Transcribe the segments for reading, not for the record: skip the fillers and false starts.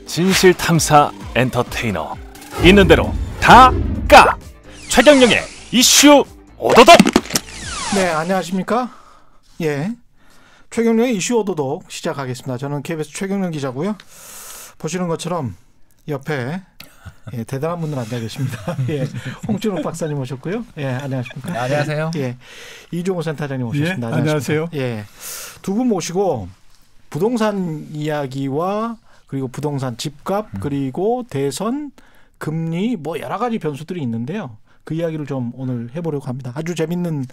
진실탐사 엔터테이너 있는 대로 다 까! 최경영의 이슈 오도독. 네, 안녕하십니까? 예, 최경영의 이슈 오도독 시작하겠습니다. 저는 KBS 최경영 기자고요. 보시는 것처럼 옆에 대단한 분들 앉아 계십니다. 예, 홍준욱 박사님 오셨고요. 예, 안녕하십니까? 네, 안녕하세요. 예, 이종호 센터장님 오셨습니다. 예, 안녕하세요. 예, 두 분 모시고 부동산 이야기와 그리고 부동산 집값 그리고 대선 금리 뭐 여러 가지 변수들이 있는데요. 그 이야기를 좀 오늘 해보려고 합니다. 아주 재밌는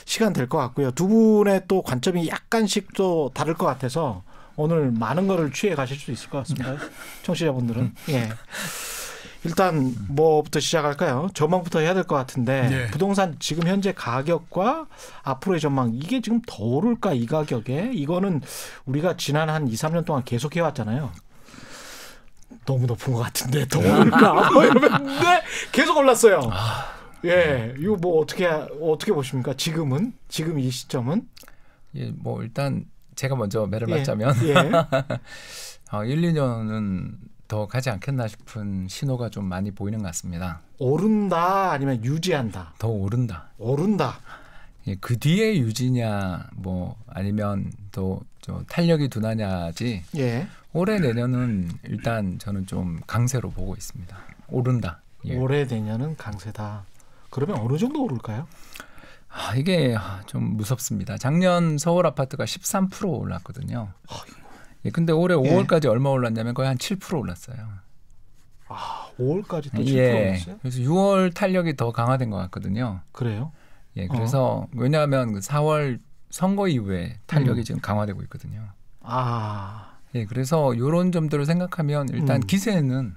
시간 될 것 같고요. 두 분의 또 관점이 약간씩 또 다를 것 같아서 오늘 많은 거를 취해 가실 수 있을 것 같습니다. 청취자분들은. 예. 일단 뭐부터 시작할까요? 전망부터 해야 될 것 같은데 예. 부동산 지금 현재 가격과 앞으로의 전망 이게 지금 더 오를까 이 가격에 이거는 우리가 지난 한 2, 3년 동안 계속 해왔잖아요. 너무 높은 것 같은데 더 오를까 뭐 이러는데 계속 올랐어요. 예, 이거 뭐 어떻게 보십니까? 지금 이 시점은? 예, 뭐 일단 제가 먼저 매를 맞자면 예. 1, 2년은 더 가지 않겠나 싶은 신호가 좀 많이 보이는 것 같습니다. 오른다 아니면 유지한다? 더 오른다. 오른다. 예, 그 뒤에 유지냐 뭐 아니면 더 탄력이 둔하냐지. 예. 올해 내년은 일단 저는 좀 강세로 보고 있습니다. 오른다. 예. 올해 내년은 강세다. 그러면 어느 정도 오를까요? 이게 좀 무섭습니다. 작년 서울 아파트가 13% 올랐거든요. 예, 근데 올해 5월까지 얼마 올랐냐면 거의 한 7% 올랐어요. 5월까지 또 7% 예. 올랐어요? 그래서 6월 탄력이 더 강화된 것 같거든요. 그래요? 예, 그래서 왜냐하면 그 4월 선거 이후에 탄력이 지금 강화되고 있거든요. 예, 그래서 이런 점들을 생각하면 일단 기세는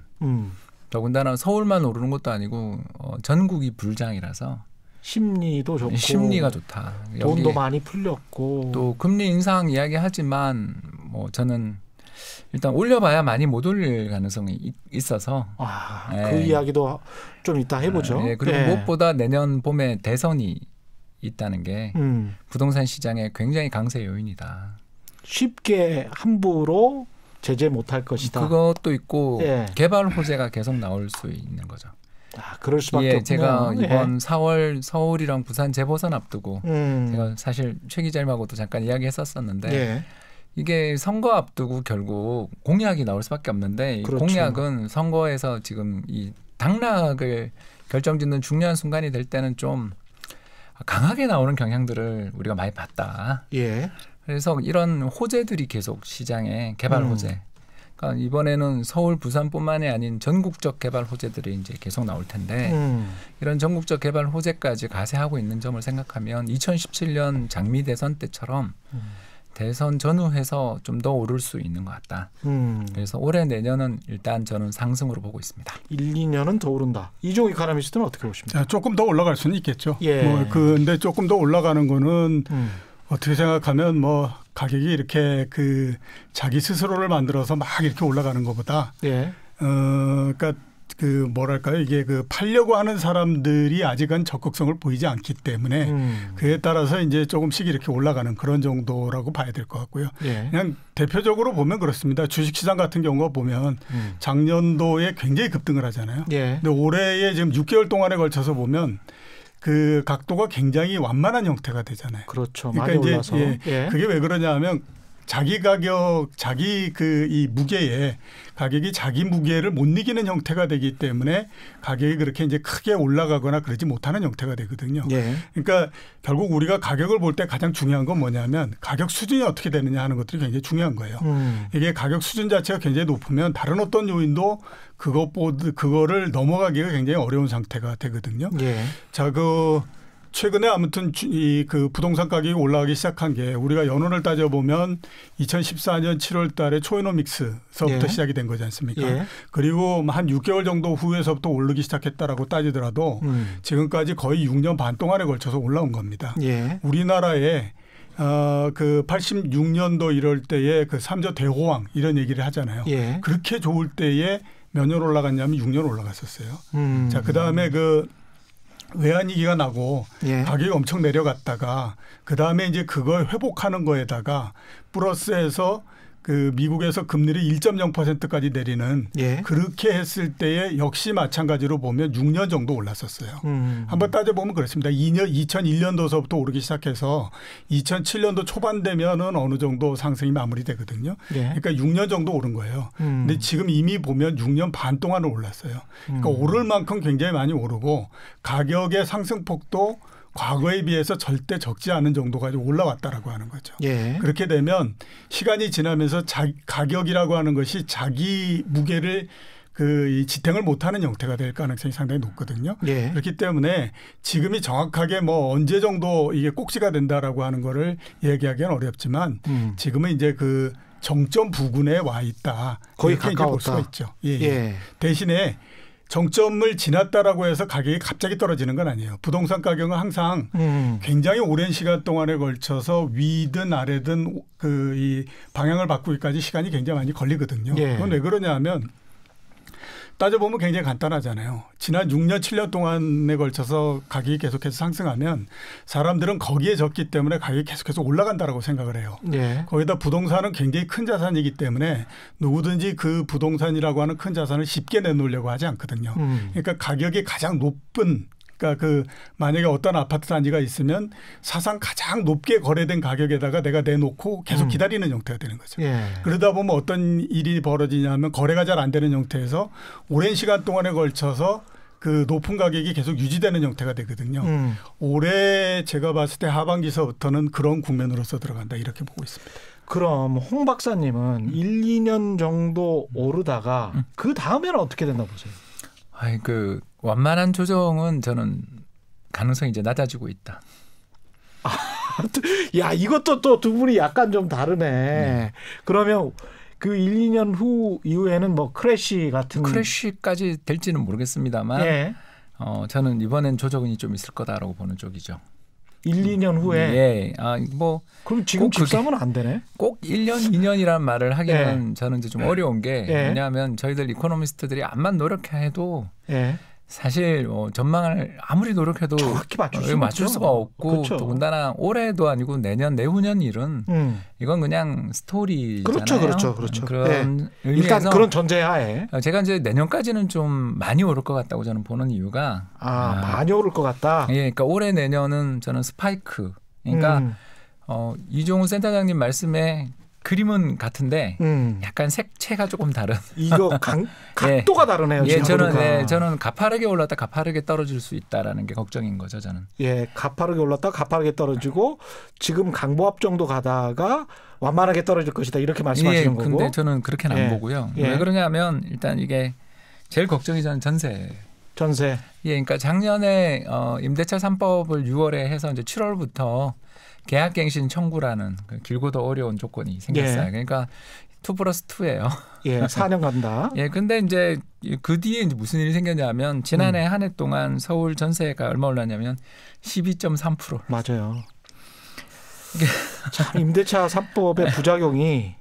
더군다나 서울만 오르는 것도 아니고 전국이 불장이라서 심리도 좋고 심리가 좋다. 돈도 많이 풀렸고 또 금리 인상 이야기하지만 뭐 저는 일단 올려봐야 많이 못 올릴 가능성이 있어서 그 이야기도 좀 이따 해보죠. 예, 그리고 무엇보다 내년 봄에 대선이 있다는 게 부동산 시장의 굉장히 강세 요인이다. 쉽게 함부로 제재 못할 것이다. 그것도 있고 개발 호재가 계속 나올 수 있는 거죠. 그럴 수밖에 없네요. 제가 이번 4월 서울이랑 부산 재보선 앞두고 제가 사실 최 기자님하고도 잠깐 이야기했었었는데 이게 선거 앞두고 결국 공약이 나올 수밖에 없는데 그렇죠. 공약은 선거에서 지금 이 당락을 결정짓는 중요한 순간이 될 때는 좀 강하게 나오는 경향들을 우리가 많이 봤다. 그래서 이런 호재들이 계속 시장에 개발 호재. 그러니까 이번에는 서울, 부산뿐만이 아닌 전국적 개발 호재들이 이제 계속 나올 텐데 이런 전국적 개발 호재까지 가세하고 있는 점을 생각하면 2017년 장미 대선 때처럼 대선 전후해서 좀 더 오를 수 있는 것 같다. 그래서 올해 내년은 일단 저는 상승으로 보고 있습니다. 1, 2년은 더 오른다. 이종호 이카노미스트는 어떻게 보십니까? 조금 더 올라갈 수는 있겠죠. 근데 조금 더 올라가는 거는 어떻게 생각하면 뭐 가격이 이렇게 그 자기 스스로를 만들어서 막 이렇게 올라가는 것보다 그러니까 그 뭐랄까요 이게 그 팔려고 하는 사람들이 아직은 적극성을 보이지 않기 때문에 그에 따라서 이제 조금씩 이렇게 올라가는 그런 정도라고 봐야 될 것 같고요. 그냥 대표적으로 보면 그렇습니다. 주식시장 같은 경우가 보면 작년도에 굉장히 급등을 하잖아요. 근데 올해에 지금 6개월 동안에 걸쳐서 보면 그 각도가 굉장히 완만한 형태가 되잖아요. 그렇죠. 그러니까 많이 올라서. 그게 왜 그러냐 하면 자기 가격, 자기 그 이 무게에 가격이 자기 무게를 못 이기는 형태가 되기 때문에 가격이 그렇게 이제 크게 올라가거나 그러지 못하는 형태가 되거든요. 그러니까 결국 우리가 가격을 볼 때 가장 중요한 건 뭐냐면 가격 수준이 어떻게 되느냐 하는 것들이 굉장히 중요한 거예요. 이게 가격 수준 자체가 굉장히 높으면 다른 어떤 요인도 그거를 넘어가기가 굉장히 어려운 상태가 되거든요. 자, 최근에 아무튼 그 부동산 가격이 올라가기 시작한 게 우리가 연원을 따져보면 2014년 7월 달에 초이노믹스서부터 시작이 된 거지 않습니까? 그리고 한 6개월 정도 후에서부터 오르기 시작했다라고 따지더라도 지금까지 거의 6년 반 동안에 걸쳐서 올라온 겁니다. 우리나라에 그 86년도 이럴 때에 그 3조 대호황 이런 얘기를 하잖아요. 그렇게 좋을 때에 몇 년 올라갔냐면 6년 올라갔었어요. 자, 그다음에 그 외환위기가 나고 가격이 엄청 내려갔다가 그다음에 이제 그걸 회복하는 거에다가 플러스해서 그 미국에서 금리를 1.0%까지 내리는 예. 그렇게 했을 때에 역시 마찬가지로 보면 6년 정도 올랐었어요. 한번 따져보면 그렇습니다. 2001년도서부터 오르기 시작해서 2007년도 초반 되면은 어느 정도 상승이 마무리되거든요. 예. 그러니까 6년 정도 오른 거예요. 근데 지금 이미 보면 6년 반 동안을 올랐어요. 그러니까 오를 만큼 굉장히 많이 오르고 가격의 상승폭도 과거에 비해서 절대 적지 않은 정도까지 올라왔다라고 하는 거죠. 예. 그렇게 되면 시간이 지나면서 가격이라고 하는 것이 자기 무게를 이 지탱을 못하는 형태가 될 가능성이 상당히 높거든요. 예. 그렇기 때문에 지금이 정확하게 뭐 언제 정도 이게 꼭지가 된다라고 하는 거를 얘기하기는 어렵지만 지금은 이제 그 정점 부근에 와 있다. 거의 이렇게 가까웠다. 볼 수가 있죠. 예. 예. 대신에 정점을 지났다라고 해서 가격이 갑자기 떨어지는 건 아니에요. 부동산 가격은 항상 굉장히 오랜 시간 동안에 걸쳐서 위든 아래든 이 방향을 바꾸기까지 시간이 굉장히 많이 걸리거든요. 예. 그건 왜 그러냐면 따져보면 굉장히 간단하잖아요. 지난 6년, 7년 동안에 걸쳐서 가격이 계속해서 상승하면 사람들은 거기에 졌기 때문에 가격이 계속해서 올라간다라고 생각을 해요. 예. 거기다 부동산은 굉장히 큰 자산이기 때문에 누구든지 그 부동산이라고 하는 큰 자산을 쉽게 내놓으려고 하지 않거든요. 그러니까 가격이 가장 높은 그러니까 만약에 어떤 아파트 단지가 있으면 사상 가장 높게 거래된 가격에다가 내가 내놓고 계속 기다리는 형태가 되는 거죠. 예. 그러다 보면 어떤 일이 벌어지냐면 거래가 잘 안 되는 형태에서 오랜 시간 동안에 걸쳐서 그 높은 가격이 계속 유지되는 형태가 되거든요. 올해 제가 봤을 때 하반기서부터는 그런 국면으로서 들어간다 이렇게 보고 있습니다. 그럼 홍 박사님은 1, 2년 정도 오르다가 그 다음에는 어떻게 된다 보세요? 아이 완만한 조정은 저는 가능성이 이제 낮아지고 있다. 야, 이것도 또 두 분이 약간 좀 다르네. 그러면 그 1, 2년 후 이후에는 뭐 크래시까지 될지는 모르겠습니다만 예. 저는 이번엔 조정이 좀 있을 거다라고 보는 쪽이죠. 1, 2년 후에. 예. 그럼 지금 집사면 안 되네. 꼭 1년, 2년이라는 말을 하기는 저는 이제 좀 어려운 게 왜냐하면 저희들 이코노미스트들이 암만 노력해도 사실 전망을 아무리 노력해도 정확히 맞출 수가 없고 그렇죠. 더군다나 올해도 아니고 내년, 내후년 일은 이건 그냥 스토리잖아요. 그렇죠. 그런 의미에서 일단 그런 전제하에 제가 이제 내년까지는 좀 많이 오를 것 같다고 저는 보는 이유가 많이 오를 것 같다. 예, 그러니까 올해 내년은 저는 스파이크. 그러니까 이종우 센터장님 말씀에 그림은 같은데 약간 색채가 조금 다른. 이거 각도가 다르네요. 예, 저는 가파르게 올랐다 가파르게 떨어질 수 있다라는 게 걱정인 거죠, 저는. 예, 가파르게 올랐다 가파르게 떨어지고 지금 강보합 정도 가다가 완만하게 떨어질 것이다 이렇게 말씀하시는 거고. 근데 저는 그렇게는 안 보고요. 왜 그러냐면 일단 이게 제일 걱정이 저는 전세. 예, 그러니까 작년에 임대차 3법을 6월에 해서 이제 7월부터 계약갱신 청구라는 길고도 어려운 조건이 생겼어요. 그러니까 2+2예요. 예, 4년 간다. 예, 근데 이제 그 뒤에 이제 무슨 일이 생겼냐면 지난해 한 해 동안 서울 전세가 얼마 올랐냐면 12.3%. 맞아요. 참 임대차 3법의 부작용이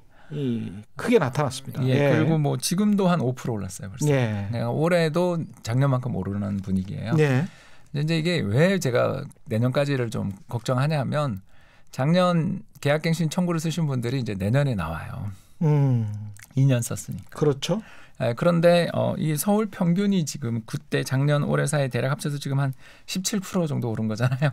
크게 나타났습니다. 그리고 뭐 지금도 한 5% 올랐어요. 벌써. 올해도 작년만큼 오르는 분위기예요. 이제 이게 왜 제가 내년까지를 좀 걱정하냐면 작년 계약갱신 청구를 쓰신 분들이 이제 내년에 나와요. 2년 썼으니까. 그렇죠. 그런데 이 서울 평균이 지금 그때 작년 올해 사이 대략 합쳐서 지금 한 17% 정도 오른 거잖아요.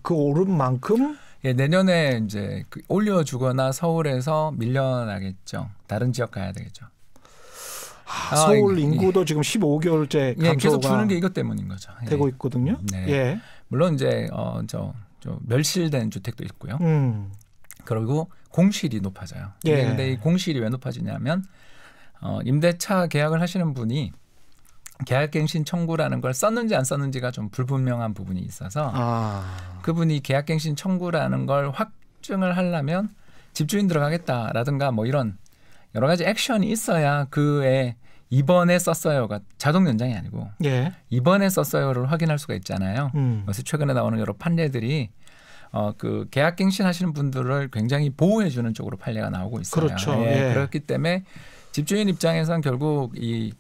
그 오른 만큼? 예, 내년에 이제 올려주거나 서울에서 밀려나겠죠. 다른 지역 가야 되겠죠. 서울 인구도 지금 15개월째 감소가 계속 주는 게 이것 때문인 거죠. 되고 있거든요. 물론 이제 멸실된 주택도 있고요. 그리고 공실이 높아져요. 그런데 이 공실이 왜 높아지냐면 임대차 계약을 하시는 분이 계약갱신 청구라는 걸 썼는지 안 썼는지가 좀 불분명한 부분이 있어서 그분이 계약갱신 청구라는 걸 확증을 하려면 집주인 들어가겠다라든가 뭐 이런 여러 가지 액션이 있어야 그에 이번에 썼어요가 자동 연장이 아니고 이번에 썼어요를 확인할 수가 있잖아요. 그래서 최근에 나오는 여러 판례들이 그 계약갱신하시는 분들을 굉장히 보호해주는 쪽으로 판례가 나오고 있어요. 그렇죠. 그렇기 때문에 집주인 입장에서는 결국 이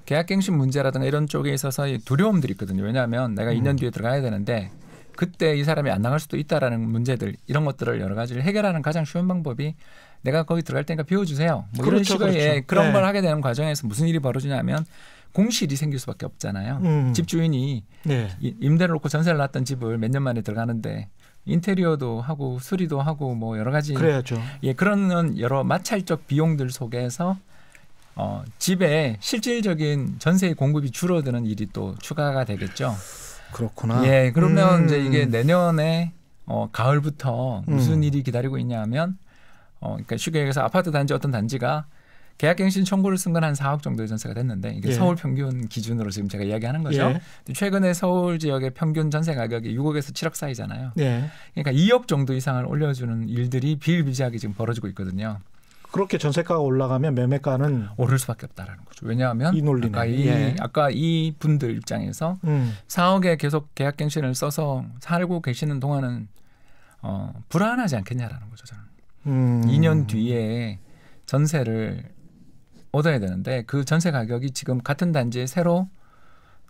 계약갱신 문제라든가 이런 쪽에 있어서 두려움들이 있거든요. 왜냐하면 내가 2년 뒤에 들어가야 되는데 그때 이 사람이 안 나갈 수도 있다라는 문제들 이런 것들을 여러 가지를 해결하는 가장 쉬운 방법이 내가 거기 들어갈 테니까 비워주세요. 뭐 이런 그렇죠, 식의 그렇죠. 그런 네. 걸 하게 되는 과정에서 무슨 일이 벌어지냐면 공실이 생길 수밖에 없잖아요. 집주인이 네. 임대를 놓고 전세를 놨던 집을 몇 년 만에 들어가는데 인테리어도 하고 수리도 하고 뭐 여러 가지 그래야죠. 예, 그런 여러 마찰적 비용들 속에서 집에 실질적인 전세의 공급이 줄어드는 일이 또 추가가 되겠죠. 그렇구나. 예, 그러면 이제 이게 내년에 가을부터 무슨 일이 기다리고 있냐면 그러니까 쉽게 얘기해서 아파트 단지 어떤 단지가 계약갱신 청구를 쓴 건 한 4억 정도의 전세가 됐는데 이게 예. 서울 평균 기준으로 지금 제가 이야기하는 거죠. 예. 최근에 서울 지역의 평균 전세 가격이 6억에서 7억 사이잖아요. 예. 그러니까 2억 정도 이상을 올려주는 일들이 비일비재하게 지금 벌어지고 있거든요. 그렇게 전세가가 올라가면 매매가는 오를 수밖에 없다라는 거죠. 왜냐하면 이 논리네. 아까 이 분들 입장에서 4억에 계속 계약갱신을 써서 살고 계시는 동안은 불안하지 않겠냐라는 거죠. 저는 2년 뒤에 전세를 얻어야 되는데 그 전세 가격이 지금 같은 단지에 새로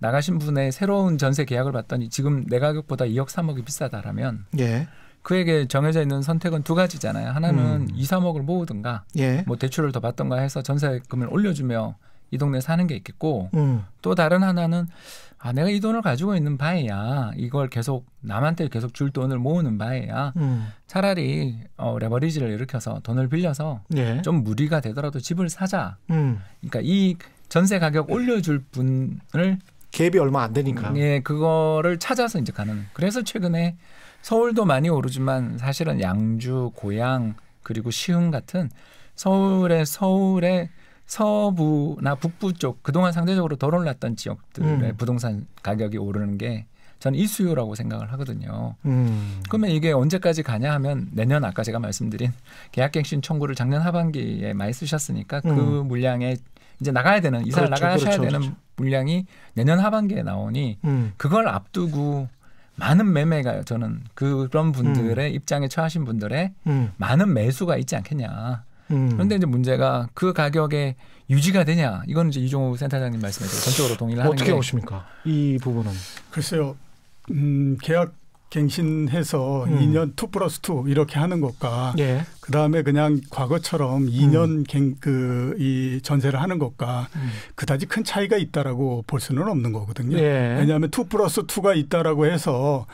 나가신 분의 새로운 전세 계약을 받더니 지금 내 가격보다 2억 3억이 비싸다라면 예. 그에게 정해져 있는 선택은 두 가지잖아요. 하나는 2, 3억을 모으든가 예. 뭐 대출을 더 받든가 해서 전세금을 올려주며 이 동네에 사는 게 있겠고 또 다른 하나는 내가 이 돈을 가지고 있는 바에야 이걸 계속 남한테 계속 줄 돈을 모으는 바에야 차라리 레버리지를 일으켜서 돈을 빌려서 예. 좀 무리가 되더라도 집을 사자. 그러니까 이 전세 가격 올려줄 분을 갭이 얼마 안 되니까. 예, 그거를 찾아서 이제 가는. 그래서 최근에 서울도 많이 오르지만 사실은 양주, 고양 그리고 시흥 같은 서울의 서부나 북부 쪽 그동안 상대적으로 덜 올랐던 지역들의 부동산 가격이 오르는 게 저는 이수요라고 생각을 하거든요. 그러면 이게 언제까지 가냐 하면 내년 아까 제가 말씀드린 계약갱신 청구를 작년 하반기에 많이 쓰셨으니까 그 물량에 이제 나가야 되는 이사를 그렇죠, 나가셔야 그렇죠, 되는 그렇죠. 물량이 내년 하반기에 나오니 그걸 앞두고 많은 매매가 저는 그런 분들의 입장에 처하신 분들의 많은 매수가 있지 않겠냐. 그런데 이제 문제가 그 가격에 유지가 되냐. 이건 이제 이종우 센터장님 말씀에 전적으로 동의를 하는 어떻게 게. 보십니까? 이 부분은. 글쎄요. 계약 갱신해서 2년 2+2 이렇게 하는 것과 예. 그다음에 그냥 과거처럼 2년 이 전세를 하는 것과 그다지 큰 차이가 있다라고 볼 수는 없는 거거든요. 예. 왜냐하면 2+2가 있다라고 해서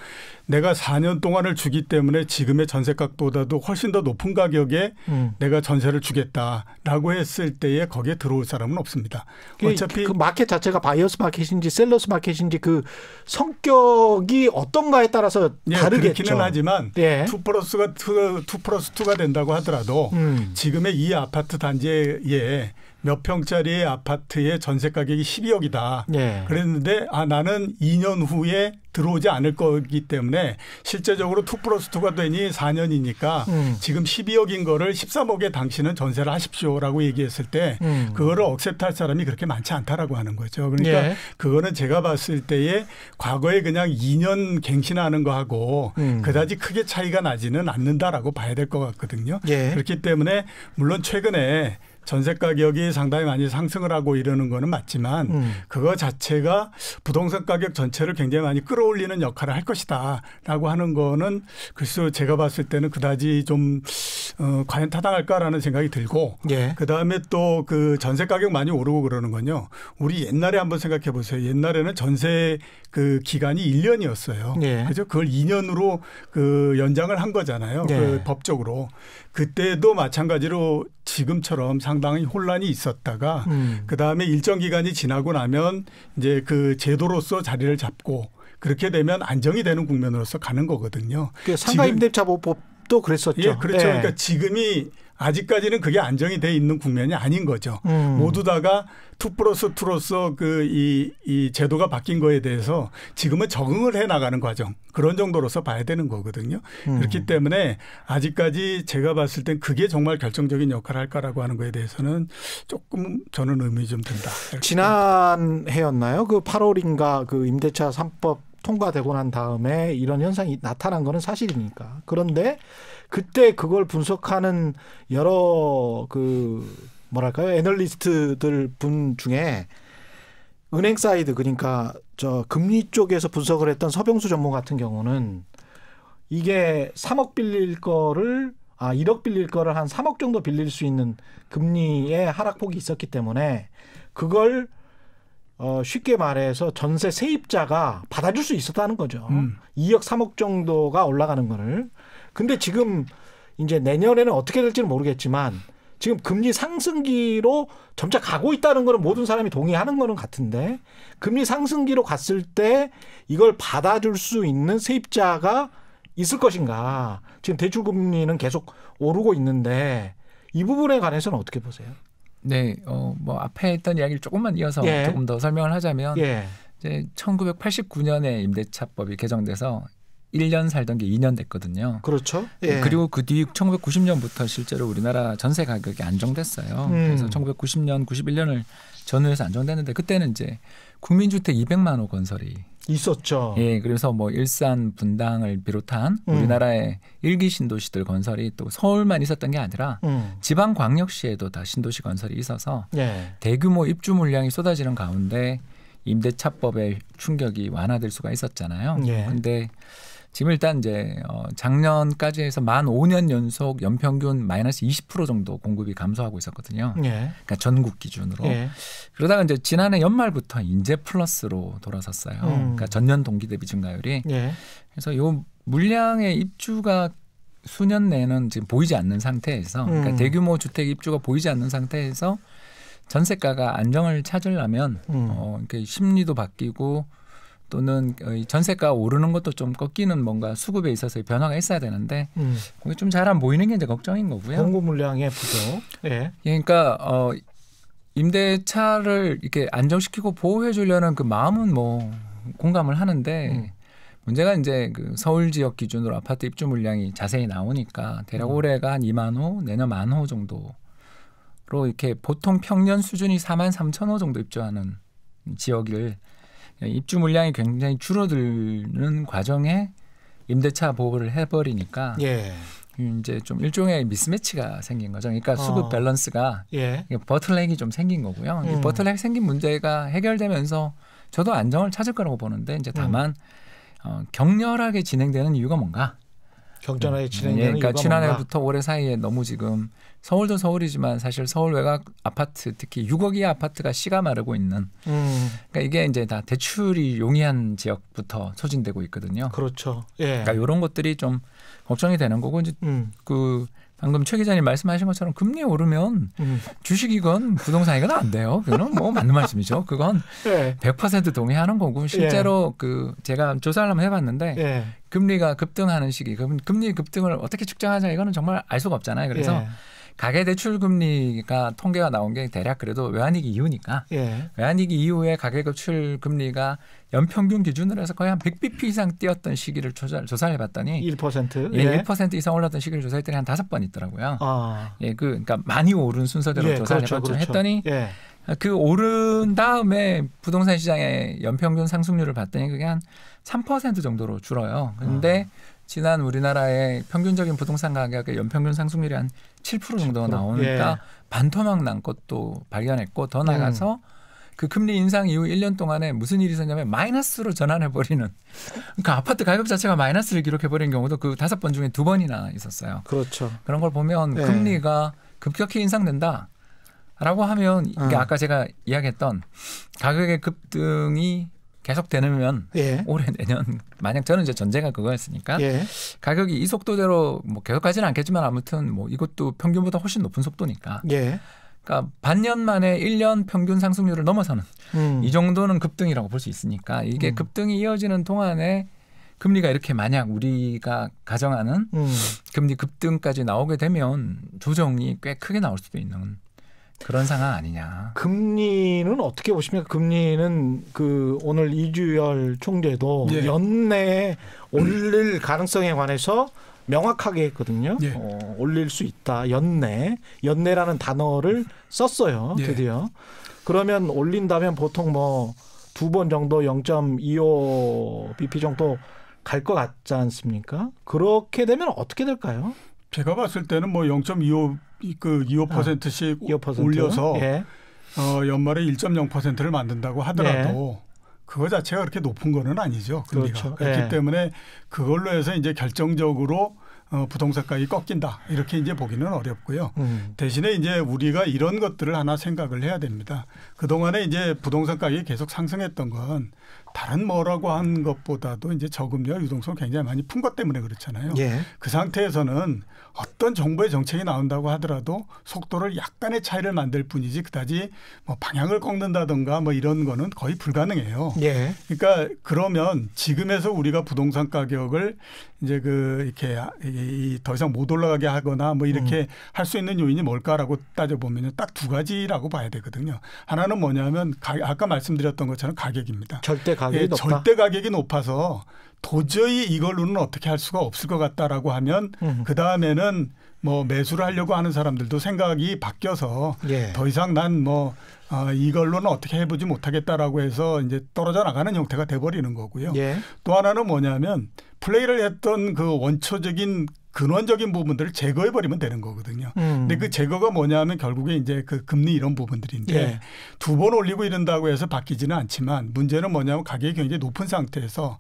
내가 4년 동안을 주기 때문에 지금의 전세값보다도 훨씬 더 높은 가격에 내가 전세를 주겠다라고 했을 때에 거기에 들어올 사람은 없습니다. 어차피 그 마켓 자체가 바이어스 마켓인지 셀러스 마켓인지 그 성격이 어떤가에 따라서 다르겠죠. 그렇기는 하지만 예. 2+2가 된다고 하더라도 지금의 이 아파트 단지에 몇 평짜리 아파트의 전세 가격이 12억이다. 예. 그랬는데 나는 2년 후에 들어오지 않을 거기 때문에 실제적으로 2+2가 되니 4년이니까 지금 12억인 거를 13억에 당신은 전세를 하십시오라고 얘기했을 때 그거를 억셉트할 사람이 그렇게 많지 않다라고 하는 거죠. 그러니까 예. 그거는 제가 봤을 때에 과거에 그냥 2년 갱신하는 거하고 그다지 크게 차이가 나지는 않는다라고 봐야 될 것 같거든요. 예. 그렇기 때문에 물론 최근에 전세 가격이 상당히 많이 상승을 하고 이러는 거는 맞지만 그거 자체가 부동산 가격 전체를 굉장히 많이 끌어올리는 역할을 할 것이다라고 하는 거는 글쎄요 제가 봤을 때는 그다지 좀 과연 타당할까라는 생각이 들고 예. 그다음에 또 그 전세 가격 많이 오르고 그러는 건요. 우리 옛날에 한번 생각해 보세요. 옛날에는 전세 그 기간이 1년이었어요. 예. 그죠? 그걸 2년으로 그 연장을 한 거잖아요. 예. 그 법적으로. 그때도 마찬가지로 지금처럼 상당히 혼란이 있었다가 그다음에 일정 기간이 지나고 나면 이제 그 제도로서 자리를 잡고 그렇게 되면 안정이 되는 국면으로서 가는 거거든요. 그 상가임대차보법도 그랬었죠. 예, 그렇죠. 예. 그러니까 지금이 아직까지는 그게 안정이 돼 있는 국면이 아닌 거죠. 모두 다가 2+2로서 이 제도가 바뀐 거에 대해서 지금은 적응을 해 나가는 과정 그런 정도로서 봐야 되는 거거든요. 그렇기 때문에 아직까지 제가 봤을 땐 그게 정말 결정적인 역할을 할까라고 하는 거에 대해서는 조금 저는 의미 좀 든다. 지난해였나요? 그 8월인가 그 임대차 3법 통과되고 난 다음에 이런 현상이 나타난 거는 사실이니까. 그런데 그때 그걸 분석하는 여러 그 뭐랄까요? 애널리스트들 분 중에 은행 사이드 그러니까 저 금리 쪽에서 분석을 했던 서병수 전문 같은 경우는 이게 3억 빌릴 거를 1억 빌릴 거를 한 3억 정도 빌릴 수 있는 금리의 하락폭이 있었기 때문에 그걸 쉽게 말해서 전세 세입자가 받아줄 수 있었다는 거죠. 2억 3억 정도가 올라가는 거를. 근데 지금 이제 내년에는 어떻게 될지는 모르겠지만 지금 금리 상승기로 점차 가고 있다는 거는 모든 사람이 동의하는 거는 같은데 금리 상승기로 갔을 때 이걸 받아줄 수 있는 세입자가 있을 것인가. 지금 대출금리는 계속 오르고 있는데 이 부분에 관해서는 어떻게 보세요? 네, 뭐 앞에 했던 이야기를 조금만 이어서 조금 더 설명을 하자면 이제 1989년에 임대차법이 개정돼서 1년 살던 게 2년 됐거든요. 그렇죠. 그리고 그 뒤 1990년부터 실제로 우리나라 전세 가격이 안정됐어요. 그래서 1990년, 91년을 전후해서 안정됐는데 그때는 이제 국민주택 200만 호 건설이 있었죠. 예, 그래서 뭐 일산, 분당을 비롯한 우리나라의 일기 신도시들 건설이 또 서울만 있었던 게 아니라 지방 광역시에도 다 신도시 건설이 있어서 대규모 입주 물량이 쏟아지는 가운데 임대차법의 충격이 완화될 수가 있었잖아요. 그런데 지금 일단 이제 작년까지 해서 만 5년 연속 연평균 마이너스 20% 정도 공급이 감소하고 있었거든요. 그러니까 전국 기준으로. 그러다가 이제 지난해 연말부터 인제 플러스로 돌아섰어요. 그러니까 전년 동기 대비 증가율이. 그래서 요 물량의 입주가 수년 내는 지금 보이지 않는 상태에서 그러니까 대규모 주택 입주가 보이지 않는 상태에서 전세가가 안정을 찾으려면 그러니까 심리도 바뀌고 또는 전세가 오르는 것도 좀 꺾이는 뭔가 수급에 있어서 변화가 있어야 되는데 그게 좀 잘 안 보이는 게 이제 걱정인 거고요. 공급 물량의 부족. 그러니까 임대차를 이렇게 안정시키고 보호해 주려는 그 마음은 뭐 공감을 하는데 문제가 이제 그 서울 지역 기준으로 아파트 입주 물량이 자세히 나오니까 대략 올해가 한 2만 호, 내년 1만 호 정도로 이렇게 보통 평년 수준이 4만 3천 호 정도 입주하는 지역을 입주 물량이 굉장히 줄어드는 과정에 임대차 보호를 해버리니까 이제 좀 일종의 미스매치가 생긴 거죠. 그러니까 수급 밸런스가 버틀렉이 좀 생긴 거고요. 이 버틀렉 생긴 문제가 해결되면서 저도 안정을 찾을 거라고 보는데 이제 다만 격렬하게 진행되는 이유가 뭔가? 격전하게 진행되는 그러니까 이유가 지난해부터 올해 사이에 너무 지금 서울도 서울이지만 사실 서울 외곽 아파트 특히 6억 이하 아파트가 씨가 마르고 있는 그러니까 이게 이제 다 대출이 용이한 지역부터 소진되고 있거든요. 그렇죠. 그러니까 이런 것들이 좀 걱정이 되는 거고 이제 그 방금 최 기자님 말씀하신 것처럼 금리 오르면 주식이건 부동산이건 안 돼요. 그건 뭐 맞는 말씀이죠. 그건 100% 동의하는 거고 실제로 그 제가 조사를 한번 해봤는데 금리가 급등하는 시기, 금리 급등을 어떻게 측정하자 이거는 정말 알 수가 없잖아요. 그래서 가계대출 금리가 통계가 나온 게 대략 그래도 외환위기 이후니까 외환위기 이후에 가계대출 금리가 연평균 기준으로 해서 거의 한 100bp 이상 뛰었던 시기를 조사를 해봤더니 1%? 1% 이상 올랐던 시기를 조사했더니 한 5번 있더라고요. 그러니까 많이 오른 순서대로 조사를 해봤죠. 했더니 그 오른 다음에 부동산 시장의 연평균 상승률을 봤더니 그게 한 3% 정도로 줄어요. 그런데 지난 우리나라의 평균적인 부동산 가격의 연평균 상승률이 한 7% 정도가 나오니까 반토막 난 것도 발견했고 더 나가서 그 금리 인상 이후 1년 동안에 무슨 일이 있었냐면 마이너스로 전환해버리는 그러니까 아파트 가격 자체가 마이너스를 기록해버린 경우도 그 5번 중에 2번이나 있었어요. 그렇죠. 그런 걸 보면 금리가 급격히 인상된다라고 하면 이게 아까 제가 이야기했던 가격의 급등이 계속되면 올해 내년 만약 저는 이제 전제가 그거였으니까 가격이 이 속도대로 뭐 계속 가지는 않겠지만 아무튼 뭐 이것도 평균보다 훨씬 높은 속도니까 그러니까 반년 만에 1년 평균 상승률을 넘어서는 이 정도는 급등이라고 볼 수 있으니까 이게 급등이 이어지는 동안에 금리가 이렇게 만약 우리가 가정하는 금리 급등까지 나오게 되면 조정이 꽤 크게 나올 수도 있는 그런 상황 아니냐. 금리는 어떻게 보십니까? 금리는 그 오늘 이주열 총재도 연내에 올릴 가능성에 관해서 명확하게 했거든요. 올릴 수 있다. 연내라는 단어를 썼어요. 드디어. 그러면 올린다면 보통 뭐 2번 정도 0.25bp 정도 갈 것 같지 않습니까? 그렇게 되면 어떻게 될까요? 제가 봤을 때는 뭐 0.25%씩 25%? 올려서 연말에 1.0%를 만든다고 하더라도 그거 자체가 그렇게 높은 거는 아니죠. 금리가. 그렇죠. 그렇기 때문에 그걸로 해서 이제 결정적으로 부동산 가격이 꺾인다 이렇게 이제 보기는 어렵고요. 대신에 이제 우리가 이런 것들을 하나 생각을 해야 됩니다. 그 동안에 이제 부동산 가격이 계속 상승했던 건 다른 뭐라고 한 것보다도 이제 저금리와 유동성을 굉장히 많이 푼 것 때문에 그렇잖아요. 예. 그 상태에서는 어떤 정부의 정책이 나온다고 하더라도 속도를 약간의 차이를 만들 뿐이지 그다지 뭐 방향을 꺾는다든가 뭐 이런 거는 거의 불가능해요. 예. 그러니까 그러면 지금에서 우리가 부동산 가격을 이제 이렇게 더 이상 못 올라가게 하거나 뭐 이렇게 할 수 있는 요인이 뭘까라고 따져보면 딱 두 가지라고 봐야 되거든요. 하나는 뭐냐면 아까 말씀드렸던 것처럼 가격입니다. 절대 가격이 높다. 절대 가격이 높아서 도저히 이걸로는 어떻게 할 수가 없을 것 같다라고 하면 그다음에는 뭐 매수를 하려고 하는 사람들도 생각이 바뀌어서 예. 더 이상 난 뭐 이걸로는 어떻게 해보지 못하겠다라고 해서 이제 떨어져 나가는 형태가 돼버리는 거고요. 예. 또 하나는 뭐냐면 플레이를 했던 그 원초적인 근원적인 부분들을 제거해버리면 되는 거거든요. 근데 그 제거가 뭐냐면 결국에 이제 그 금리 이런 부분들인데 예. 두 번 올리고 이런다고 해서 바뀌지는 않지만 문제는 뭐냐면 가격이 굉장히 높은 상태에서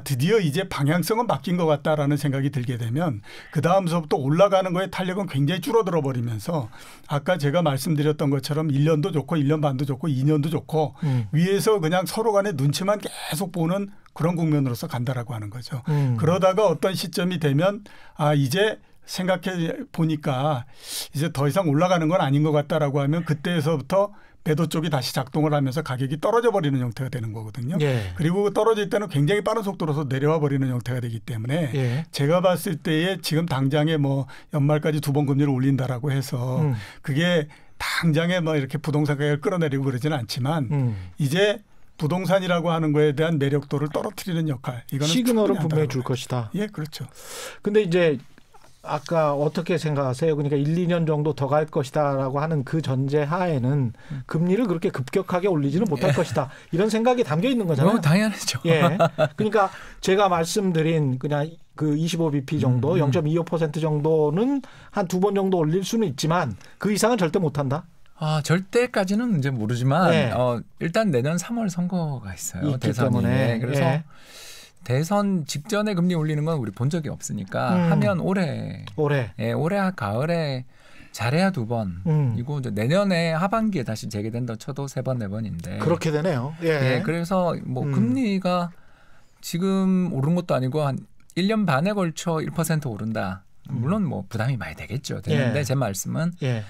드디어 이제 방향성은 바뀐 것 같다라는 생각이 들게 되면 그 다음서부터 올라가는 거에 탄력은 굉장히 줄어들어 버리면서 아까 제가 말씀드렸던 것처럼 1년도 좋고 1년 반도 좋고 2년도 좋고 위에서 그냥 서로 간에 눈치만 계속 보는 그런 국면으로서 간다라고 하는 거죠. 그러다가 어떤 시점이 되면 이제 생각해 보니까 이제 더 이상 올라가는 건 아닌 것 같다라고 하면 그때에서부터 매도 쪽이 다시 작동을 하면서 가격이 떨어져 버리는 형태가 되는 거거든요. 예. 그리고 떨어질 때는 굉장히 빠른 속도로서 내려와 버리는 형태가 되기 때문에 예. 제가 봤을 때에 지금 당장에 뭐 연말까지 2번 금리를 올린다라고 해서 그게 당장에 뭐 이렇게 부동산 가격을 끌어내리고 그러지는 않지만 이제 부동산이라고 하는 거에 대한 매력도를 떨어뜨리는 역할. 이거는 시그널은 분명히 줄 것이다. 예, 그렇죠. 근데 이제 아까 어떻게 생각하세요? 그러니까 1, 2년 정도 더 갈 것이다라고 하는 그 전제 하에는 금리를 그렇게 급격하게 올리지는 못할 것이다. 이런 생각이 담겨 있는 거잖아요. 당연하죠. 예. 그러니까 제가 말씀드린 그냥 그 25bp 정도, 0.25% 정도는 한 두 번 정도 올릴 수는 있지만 그 이상은 절대 못한다. 절대까지는 이제 모르지만 네. 일단 내년 3월 선거가 있어요. 있기 대선이. 때문에. 그래서 예. 대선 직전에 금리 올리는 건 우리 본 적이 없으니까 하면 올해 가을에 잘해야 2번. 이거 이제 내년에 하반기에 다시 재개된다 쳐도 3번, 4번인데. 그렇게 되네요. 예. 예, 그래서 뭐 금리가 지금 오른 것도 아니고 한 1년 반에 걸쳐 1% 오른다. 물론 뭐 부담이 많이 되겠죠. 되는데 예. 제 말씀은 예.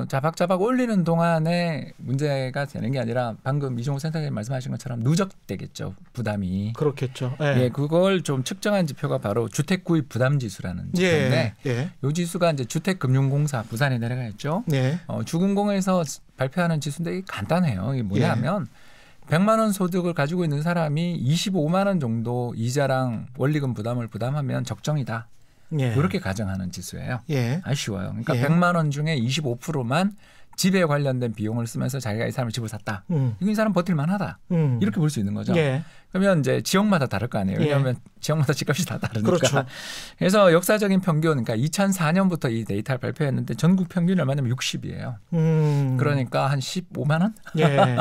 자박자박 올리는 동안에 문제가 되는 게 아니라 방금 이종호 센터장님 말씀하신 것처럼 누적되겠죠. 부담이. 그렇겠죠. 예, 그걸 좀 측정한 지표가 바로 주택구입 부담지수라는 지표인데 이 지수가 이제 주택금융공사 부산에 내려가 있죠. 예. 주금공에서 발표하는 지수인데 이게 간단해요. 이게 뭐냐면 100만 원 소득을 가지고 있는 사람이 25만 원 정도 이자랑 원리금 부담을 부담하면 적정이다. 예. 이렇게 가정하는 지수예요. 예. 아쉬워요. 그러니까 예. 100만 원 중에 25%만 집에 관련된 비용을 쓰면서 자기가 이 사람을 집을 샀다. 이거 이 사람 버틸 만하다. 이렇게 볼 수 있는 거죠. 예. 그러면 이제 지역마다 다를 거 아니에요. 왜냐하면 지역마다 집값이 다 다르니까. 그렇죠. 그래서 역사적인 평균, 그러니까 2004년부터 이 데이터를 발표했는데 전국 평균이 얼마냐면 60이에요. 그러니까 한 15만 원? 예.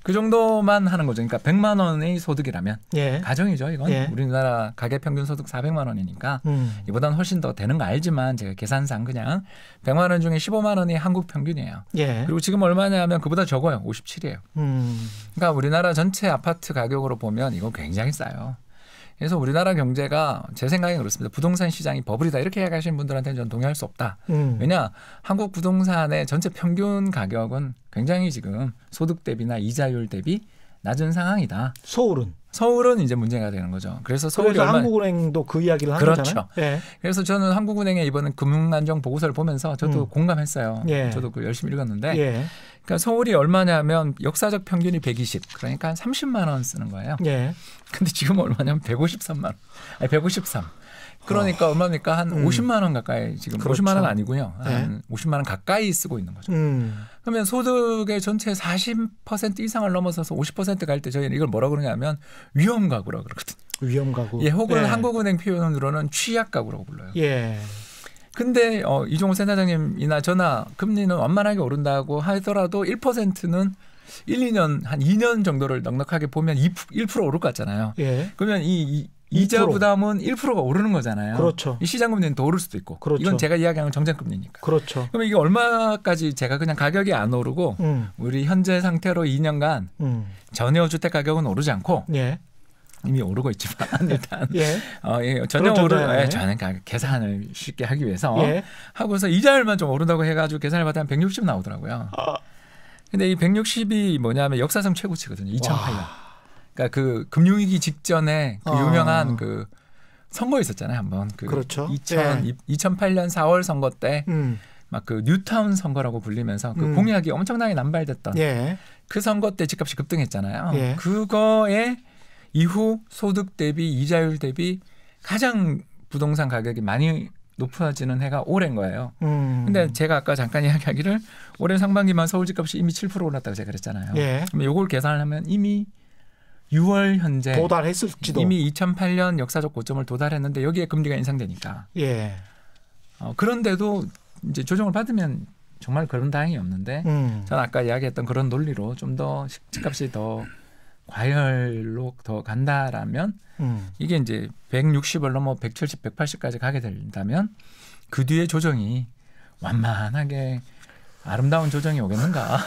그 정도만 하는 거죠. 그러니까 100만 원의 소득이라면 예. 가정이죠. 이건 예. 우리나라 가계 평균 소득 400만 원이니까 이보다는 훨씬 더 되는 거 알지만 제가 계산상 그냥 100만 원 중에 15만 원이 한국 평균이에요. 예. 그리고 지금 얼마냐면 그보다 적어요. 57이에요. 그러니까 우리나라 전체 아파트 가격으로 보면 이거 굉장히 싸요. 그래서 우리나라 경제가 제 생각엔 그렇습니다. 부동산 시장이 버블이다 이렇게 얘기하시는 분들한테는 저는 동의할 수 없다. 왜냐 한국 부동산의 전체 평균 가격은 굉장히 지금 소득 대비나 이자율 대비 낮은 상황이다. 서울은 이제 문제가 되는 거죠. 그래서 서울이 한국은행도 그 이야기를 하는 그렇죠. 거잖아요. 예. 그래서 저는 한국은행의 이번 금융안정 보고서를 보면서 저도 공감했어요. 예. 저도 그 열심히 읽었는데 예. 그러니까 서울이 얼마냐면 역사적 평균이 120 그러니까 한 30만 원 쓰는 거예요. 예. 근데 지금 얼마냐면 153만 원. 아니 153. 그러니까 얼마입니까? 한 50만 원 가까이 지금 그렇죠. 50만 원 아니고요. 한 50만 원 가까이 쓰고 있는 거죠. 그러면 소득의 전체 40% 이상을 넘어서서 50% 갈 때 저희는 이걸 뭐라고 그러냐면 위험 가구라고 그러거든요. 위험 가구. 예, 혹은 한국은행 표현으로는 취약 가구라고 불러요. 예. 근데 이종호 센터장님이나 저나 금리는 완만하게 오른다고 하더라도 1%는 1, 2년 한 2년 정도를 넉넉하게 보면 1% 오를 것 같잖아요. 예. 그러면 이 이자 2%. 부담은 1%가 오르는 거잖아요. 그렇죠. 이 시장 금리는 더 오를 수도 있고. 그렇죠. 이건 제가 이야기하는 정책 금리니까. 그렇죠. 그럼 이게 얼마까지 제가 그냥 가격이 안 오르고 우리 현재 상태로 2년간 전혀 주택 가격은 오르지 않고 예. 이미 오르고 있지만 일단 예. 전혀 그렇죠. 저는 계산을 쉽게 하기 위해서 예. 하고서 이자율만 좀 오른다고 해가지고 계산을 받으면 160 나오더라고요. 근데 이 160이 뭐냐면 역사상 최고치거든요. 2008년. 그러니까 그 금융위기 직전에 그 유명한 그 선거 있었잖아요, 한번. 그 그렇죠. 2008년 4월 선거 때 막 그 뉴타운 선거라고 불리면서 그 공약이 엄청나게 남발됐던 예. 그 선거 때 집값이 급등했잖아요. 예. 그거에 이후 소득 대비 이자율 대비 가장 부동산 가격이 많이 높아지는 해가 올해인 거예요. 근데 제가 아까 잠깐 이야기하기를 올해 상반기만 서울 집값이 이미 7% 올랐다고 제가 그랬잖아요. 예. 그럼 이걸 계산을 하면 이미 6월 현재 도달했을지도. 이미 2008년 역사적 고점을 도달했는데 여기에 금리가 인상되니까. 예. 그런데도 이제 조정을 받으면 정말 그런 다행이 없는데 저는 아까 이야기했던 그런 논리로 좀 더 집값이 더 과열로 더 간다라면 이게 이제 160을 넘어 170, 180까지 가게 된다면 그 뒤에 조정이 완만하게 아름다운 조정이 오겠는가?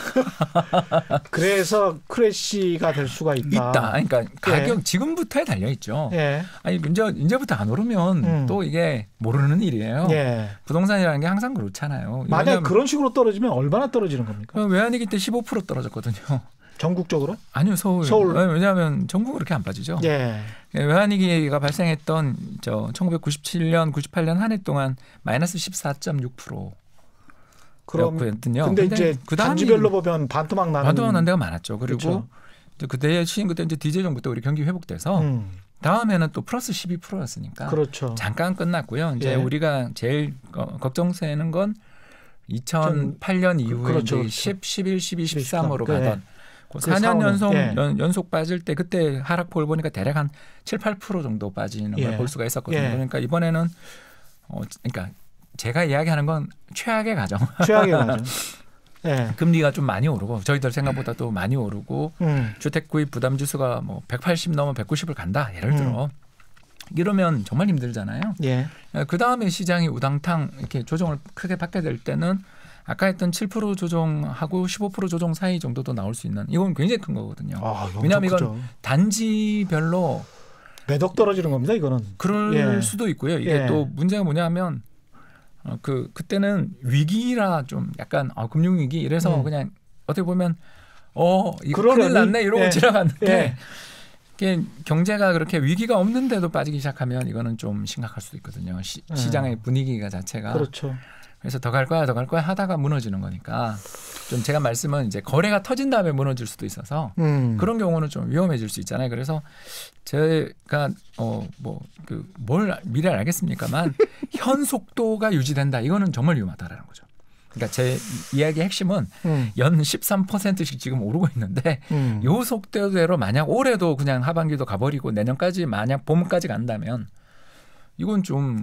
그래서 크래시가 될 수가 있다. 그러니까 가격 지금부터에 달려 있죠. 예. 아니 이제부터 안 오르면 또 이게 모르는 일이에요. 예. 부동산이라는 게 항상 그렇잖아요. 만약 그런 식으로 떨어지면 얼마나 떨어지는 겁니까? 외환위기 때 15% 떨어졌거든요. 전국적으로? 아니요, 서울. 왜냐하면 전국은 그렇게 안 빠지죠. 예. 외환위기가 발생했던 1997년, 98년 한 해 동안 마이너스 14.6%. 그렇거든요. 근데 이제 단지별로 보면 반토막 나는 데가 많았죠. 그리고 그렇죠. 그때 그때 이제 DJ 정부 때 우리 경기 회복돼서 다음에는 또 플러스 12%였으니까 그렇죠. 잠깐 끝났고요. 이제 예. 우리가 제일 걱정되는 건 2008년 이후에 그렇죠. 이제 10, 11, 12, 13으로 네. 가던 그 4년 연속 빠질 때 그때 하락폭을 보니까 대략 한 7, 8% 정도 빠지는 걸 볼 수가 있었거든요. 예. 그러니까 이번에는 그러니까 제가 이야기하는 건 최악의 가정. 최악의 가정. 예. 금리가 좀 많이 오르고 저희들 생각보다 도 많이 오르고 주택 구입 부담 지수가 뭐 180 넘어 190을 간다. 예를 들어. 이러면 정말 힘들잖아요. 예. 그 다음에 시장이 우당탕 이렇게 조정을 크게 받게 될 때는 아까 했던 7% 조정하고 15% 조정 사이 정도도 나올 수 있는 이건 굉장히 큰 거거든요. 왜냐하면 이건 단지별로 매덕 떨어지는 겁니다. 이거는. 그럴 수도 있고요. 이게 또 문제가 뭐냐면 그때는 위기라 좀 약간 금융위기 이래서 그냥 어떻게 보면 이거 큰일 났네 이러고 지나갔는데 이게 경제가 그렇게 위기가 없는데도 빠지기 시작하면 이거는 좀 심각할 수도 있거든요. 시장의 분위기가 자체가. 그렇죠. 그래서 더 갈 거야 하다가 무너지는 거니까 좀 제가 말씀은 이제 거래가 터진 다음에 무너질 수도 있어서 그런 경우는 좀 위험해질 수 있잖아요. 그래서 제가 뭘 미래를 알겠습니까만 현 속도가 유지된다. 이거는 정말 위험하다라는 거죠. 그러니까 제 이야기의 핵심은 연 13%씩 지금 오르고 있는데 이 속도대로 만약 올해도 그냥 하반기도 가버리고 내년까지 만약 봄까지 간다면 이건 좀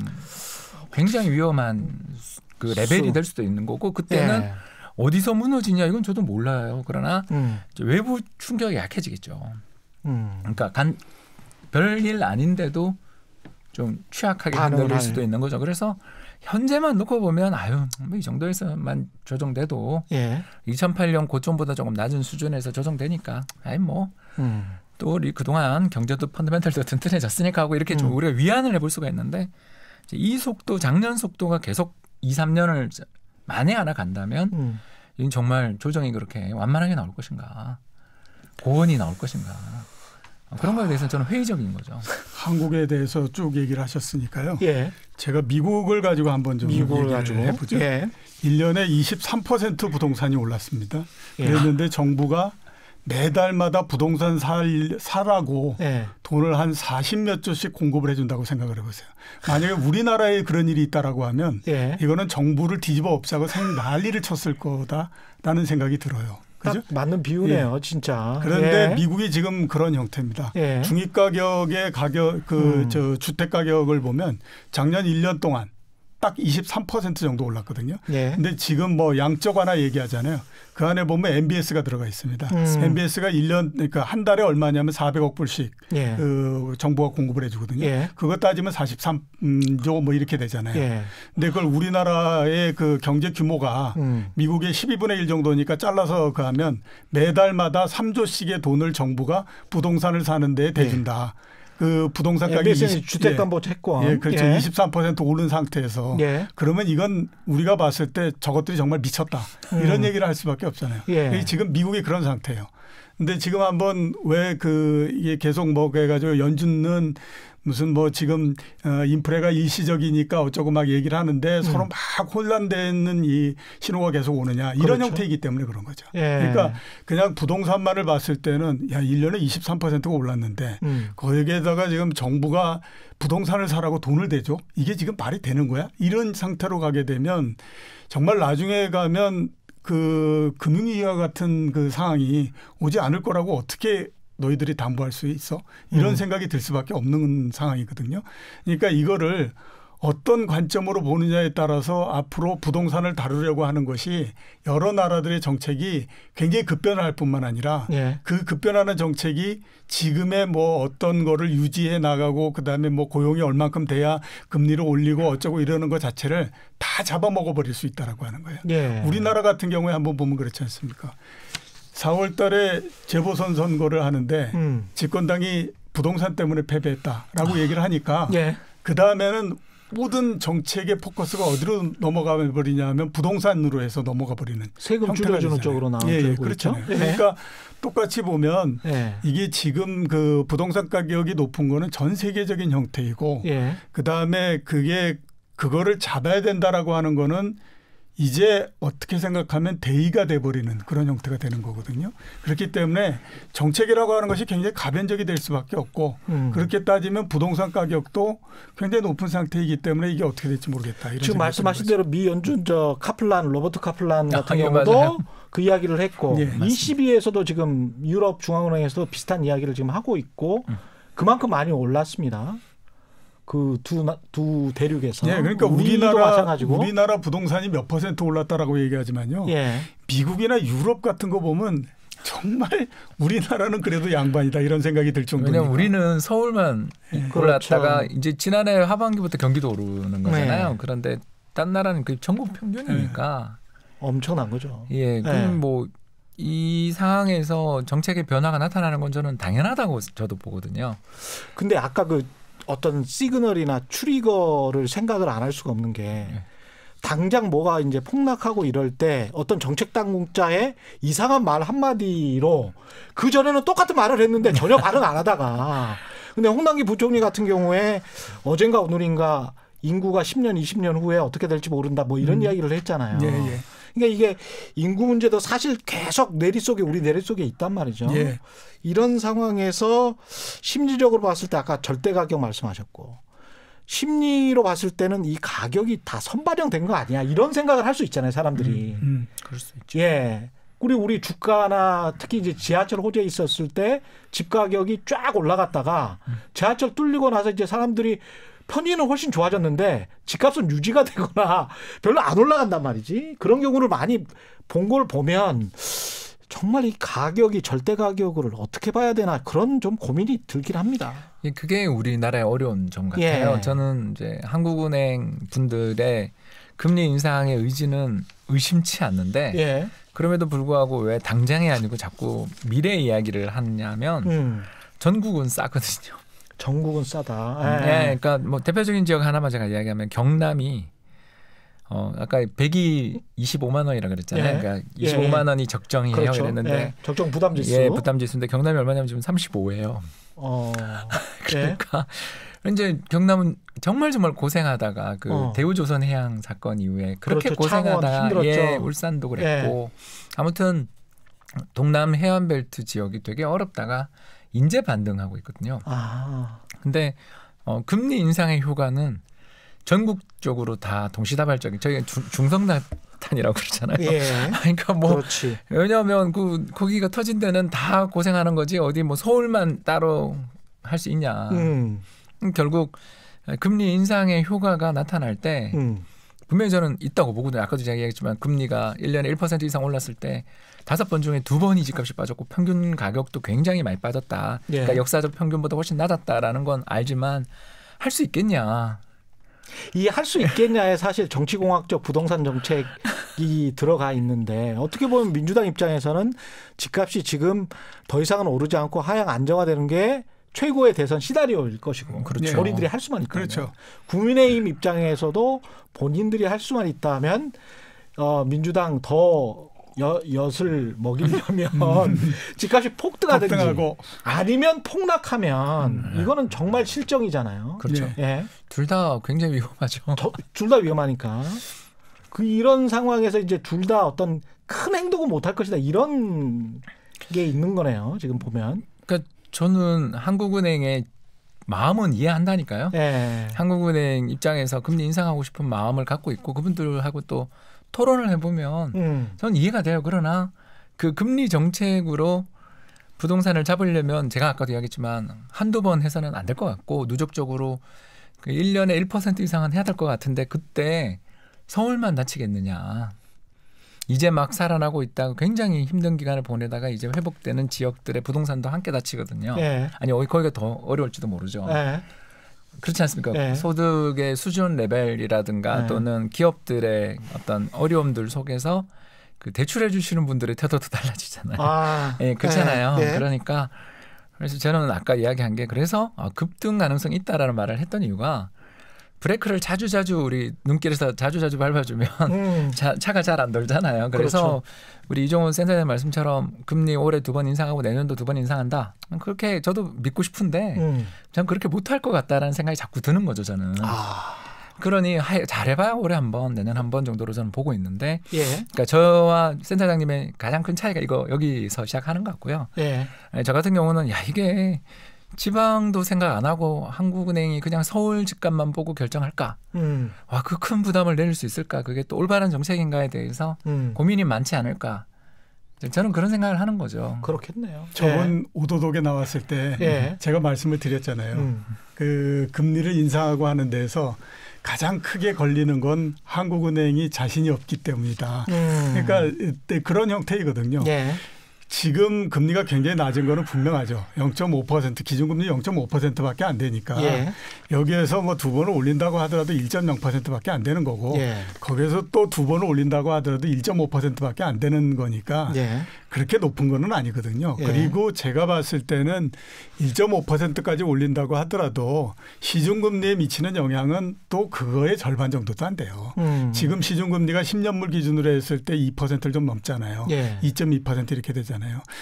굉장히 위험한 그 레벨이 될 수도 있는 거고 그때는 어디서 무너지냐 이건 저도 몰라요. 그러나 외부 충격이 약해지겠죠. 그러니까 별일 아닌데도 좀 취약하게 흔들릴 수도 있는 거죠. 그래서 현재만 놓고 보면 이 정도에서만 조정돼도 2008년 고점보다 조금 낮은 수준에서 조정되니까 또 우리 그동안 경제도 펀더멘털도 튼튼해졌으니까 하고 이렇게 좀 우리가 위안을 해볼 수가 있는데 이 속도 작년 속도가 계속 2, 3년을 만에 하나 간다면 이건 정말 조정이 그렇게 완만하게 나올 것인가 고온이 나올 것인가 그런 거에 대해서 저는 회의적인 거죠. 한국에 대해서 쭉 얘기를 하셨으니까요. 예. 제가 미국을 가지고 한번 좀 얘기를 해보죠. 1년에 23% 부동산이 올랐습니다. 그랬는데 정부가 매달마다 부동산 사라고 돈을 한 40몇 조씩 공급을 해준다고 생각을 해보세요. 만약에 우리나라에 그런 일이 있다라고 하면 이거는 정부를 뒤집어 엎자고 난리를 쳤을 거다라는 생각이 들어요. 그죠? 맞는 비유네요, 진짜. 그런데 미국이 지금 그런 형태입니다. 중위 가격의 주택 가격을 보면 작년 1년 동안 딱 23% 정도 올랐거든요. 예. 근데 지금 뭐 양적 완화 얘기하잖아요. 그 안에 보면 MBS가 들어가 있습니다. MBS가 1년 그러니까 한 달에 얼마냐면 400억 불씩 예. 그 정부가 공급을 해주거든요. 예. 그거 따지면 43조 뭐 이렇게 되잖아요. 예. 근데 그걸 우리나라의 그 경제 규모가 미국의 12분의 1 정도니까 잘라서 그 하면 매달마다 3조씩의 돈을 정부가 부동산을 사는 데에 대준다. 그 부동산 가격이 주택담보채권 그렇죠. 23% 오른 상태에서 그러면 이건 우리가 봤을 때 저것들이 정말 미쳤다. 이런 얘기를 할 수밖에 없잖아요. 지금 미국이 그런 상태예요. 근데 지금 한번 왜 이게 계속 뭐 그래가지고 연준은 무슨 뭐 지금 인플레가 일시적이니까 어쩌고 막 얘기를 하는데 서로 막 혼란되는 이 신호가 계속 오느냐 이런 그렇죠. 형태이기 때문에 그런 거죠. 그러니까 그냥 부동산만을 봤을 때는 야 1년에 23%가 올랐는데 거기에다가 지금 정부가 부동산을 사라고 돈을 대줘? 이게 지금 말이 되는 거야? 이런 상태로 가게 되면 정말 나중에 가면 그 금융위기와 같은 그 상황이 오지 않을 거라고 어떻게 너희들이 담보할 수 있어? 이런 생각이 들 수밖에 없는 상황이거든요. 그러니까 이거를 어떤 관점으로 보느냐에 따라서 앞으로 부동산을 다루려고 하는 것이 여러 나라들의 정책이 굉장히 급변할 뿐만 아니라 그 급변하는 정책이 지금의 뭐 어떤 거를 유지해 나가고 그다음에 뭐 고용이 얼만큼 돼야 금리를 올리고 어쩌고 이러는 것 자체를 다 잡아먹어 버릴 수 있다라고 하는 거예요. 우리나라 같은 경우에 한번 보면 그렇지 않습니까? 4월 달에 재보선 선거를 하는데 집권당이 부동산 때문에 패배했다라고 얘기를 하니까 그다음에는 모든 정책의 포커스가 어디로 넘어가 버리냐 하면 부동산으로 해서 넘어가 버리는 세금 줄여주는 쪽으로 나오죠. 그렇죠. 그러니까 똑같이 보면 이게 지금 그 부동산 가격이 높은 거는 전 세계적인 형태이고 그다음에 그거를 잡아야 된다라고 하는 거는 이제 어떻게 생각하면 대의가 돼버리는 그런 형태가 되는 거거든요. 그렇기 때문에 정책이라고 하는 것이 굉장히 가변적이 될 수밖에 없고 그렇게 따지면 부동산 가격도 굉장히 높은 상태이기 때문에 이게 어떻게 될지 모르겠다. 이런 지금 말씀하신 대로 미 연준 로버트 카플란 같은 경우도 맞아요. 그 이야기를 했고 ECB에서도 지금 유럽 중앙은행에서도 비슷한 이야기를 지금 하고 있고 그만큼 많이 올랐습니다. 그 두 대륙에서. 그러니까 우리나라 부동산이 몇 % 올랐다라고 얘기하지만요. 미국이나 유럽 같은 거 보면 정말 우리나라는 그래도 양반이다 이런 생각이 들 정도니까. 왜냐하면 우리는 서울만 올랐다가 이제 지난해 하반기부터 경기도 오르는 거잖아요. 그런데 딴 나라는 그 전국 평균이니까. 엄청난 거죠. 그럼 뭐 이 상황에서 정책의 변화가 나타나는 건 저는 당연하다고 저도 보거든요. 근데 아까 어떤 시그널이나 트리거를 생각을 안 할 수가 없는 게 당장 뭐가 이제 폭락하고 이럴 때 어떤 정책 당국자의 이상한 말 한마디로 그전에는 똑같은 말을 했는데 전혀 반응 안 하다가 근데 홍남기 부총리 같은 경우에 어젠가 오늘인가 인구가 10년 20년 후에 어떻게 될지 모른다 뭐 이런 이야기를 했잖아요. 그러니까 이게 인구 문제도 사실 계속 우리 내리 속에 있단 말이죠. 이런 상황에서 심리적으로 봤을 때 아까 절대 가격 말씀하셨고 심리로 봤을 때는 이 가격이 다 선반영된 거 아니야 이런 생각을 할 수 있잖아요 사람들이. 그럴 수 있죠. 우리 주가나 특히 이제 지하철 호재에 있었을 때 집 가격이 쫙 올라갔다가 지하철 뚫리고 나서 이제 사람들이 편의는 훨씬 좋아졌는데 집값은 유지가 되거나 별로 안 올라간단 말이지. 그런 경우를 많이 본 걸 보면 정말 이 가격이 절대 가격을 어떻게 봐야 되나 그런 좀 고민이 들긴 합니다. 그게 우리나라의 어려운 점 같아요. 저는 이제 한국은행 분들의 금리 인상의 의지는 의심치 않는데 그럼에도 불구하고 왜 당장이 아니고 자꾸 미래 이야기를 하냐면 전국은 싸거든요. 전국은 싸다. 그러니까 뭐 대표적인 지역 하나만 제가 이야기하면 경남이 아까 100이 25만 원이라 그랬잖아요. 그러니까 25만 원이 적정이에요. 그렇죠. 그랬는데 적정 부담지수. 부담지수인데 경남이 얼마냐면 지금 35예요. 그러니까 이제 경남은 정말 고생하다가 대우조선해양 사건 이후에 그렇게 고생하다가 울산도 그랬고 아무튼 동남 해안벨트 지역이 되게 어렵다가 인재 반등하고 있거든요. 근데 금리 인상의 효과는 전국적으로 다 동시다발적인 저희가 중성나탄이라고 그러잖아요. 그러니까 그렇지. 왜냐하면 거기가 터진 데는 다 고생하는 거지 어디 뭐 서울만 따로 할 수 있냐. 결국 금리 인상의 효과가 나타날 때 분명히 저는 있다고 보거든요. 아까도 제가 얘기했지만 금리가 1년에 1% 이상 올랐을 때 5번 중에 2번이 집값이 빠졌고 평균 가격도 굉장히 많이 빠졌다. 예. 그러니까 역사적 평균보다 훨씬 낮았다라는 건 알지만 할 수 있겠냐. 이 할 수 있겠냐에 사실 정치공학적 부동산 정책이 들어가 있는데 어떻게 보면 민주당 입장에서는 집값이 지금 더 이상은 오르지 않고 하향 안정화되는 게 최고의 대선 시나리오일 것이고 그렇죠. 본인들이 할 수만 있다면 그렇죠. 국민의힘 입장에서도 본인들이 할 수만 있다면 민주당 더 엿을 먹이려면 집값이 폭등하든지 폭등하고. 아니면 폭락하면 이거는 정말 실정이잖아요. 그렇죠. 예. 둘 다 굉장히 위험하죠. 둘 다 위험하니까 이런 상황에서 이제 둘 다 어떤 큰 행동은 못할 것이다 이런 게 있는 거네요. 지금 보면. 그러니까 저는 한국은행의 마음은 이해한다니까요. 예. 한국은행 입장에서 금리 인상하고 싶은 마음을 갖고 있고 그분들하고 또 토론을 해보면 저는 이해가 돼요. 그러나 그 금리 정책으로 부동산을 잡으려면 제가 아까도 이야기했지만 한두 번 해서는 안 될 것 같고 누적적으로 그 1년에 1% 이상은 해야 될 것 같은데 그때 서울만 다치겠느냐. 이제 막 살아나고 있다가 굉장히 힘든 기간을 보내다가 이제 회복되는 지역들의 부동산도 함께 다치거든요. 예. 아니 거기가 더 어려울지도 모르죠. 예. 그렇지 않습니까? 네. 소득의 수준 레벨이라든가 네. 또는 기업들의 어떤 어려움들 속에서 그 대출해 주시는 분들의 태도도 달라지잖아요. 아, 예, 그렇잖아요. 네. 그러니까 그래서 저는 아까 이야기한 게 그래서 급등 가능성이 있다라는 말을 했던 이유가 브레이크를 자주자주 우리 눈길에서 자주자주 밟아주면 차가 잘 안 돌잖아요. 그래서 그렇죠. 우리 이종훈 센터장 말씀처럼 금리 올해 2번 인상하고 내년도 2번 인상한다. 그렇게 저도 믿고 싶은데 전 그렇게 못할 것 같다라는 생각이 자꾸 드는 거죠. 저는. 그러니 잘해봐야 올해 한 번, 내년 한 번 정도로 저는 보고 있는데 예. 그러니까 저와 센터장님의 가장 큰 차이가 여기서 시작하는 것 같고요. 예. 저 같은 경우는 이게 지방도 생각 안 하고 한국은행이 그냥 서울 집값만 보고 결정할까? 와, 그 큰 부담을 내릴 수 있을까? 그게 또 올바른 정책인가에 대해서 고민이 많지 않을까? 저는 그런 생각을 하는 거죠. 그렇겠네요. 저번 예. 오도독에 나왔을 때 예. 제가 말씀을 드렸잖아요. 그 금리를 인상하고 하는 데서 가장 크게 걸리는 건 한국은행이 자신이 없기 때문이다. 그러니까 그런 형태이거든요. 예. 지금 금리가 굉장히 낮은 거는 분명하죠. 0.5% 기준금리 0.5%밖에 안 되니까 예. 여기에서 뭐 두 번을 올린다고 하더라도 1.0%밖에 안 되는 거고 예. 거기에서 또 두 번을 올린다고 하더라도 1.5%밖에 안 되는 거니까 예. 그렇게 높은 거는 아니거든요. 예. 그리고 제가 봤을 때는 1.5%까지 올린다고 하더라도 시중금리에 미치는 영향은 또 그거의 절반 정도도 안 돼요. 지금 시중금리가 10년물 기준으로 했을 때 2%를 좀 넘잖아요. 예. 2.2% 이렇게 되잖아요.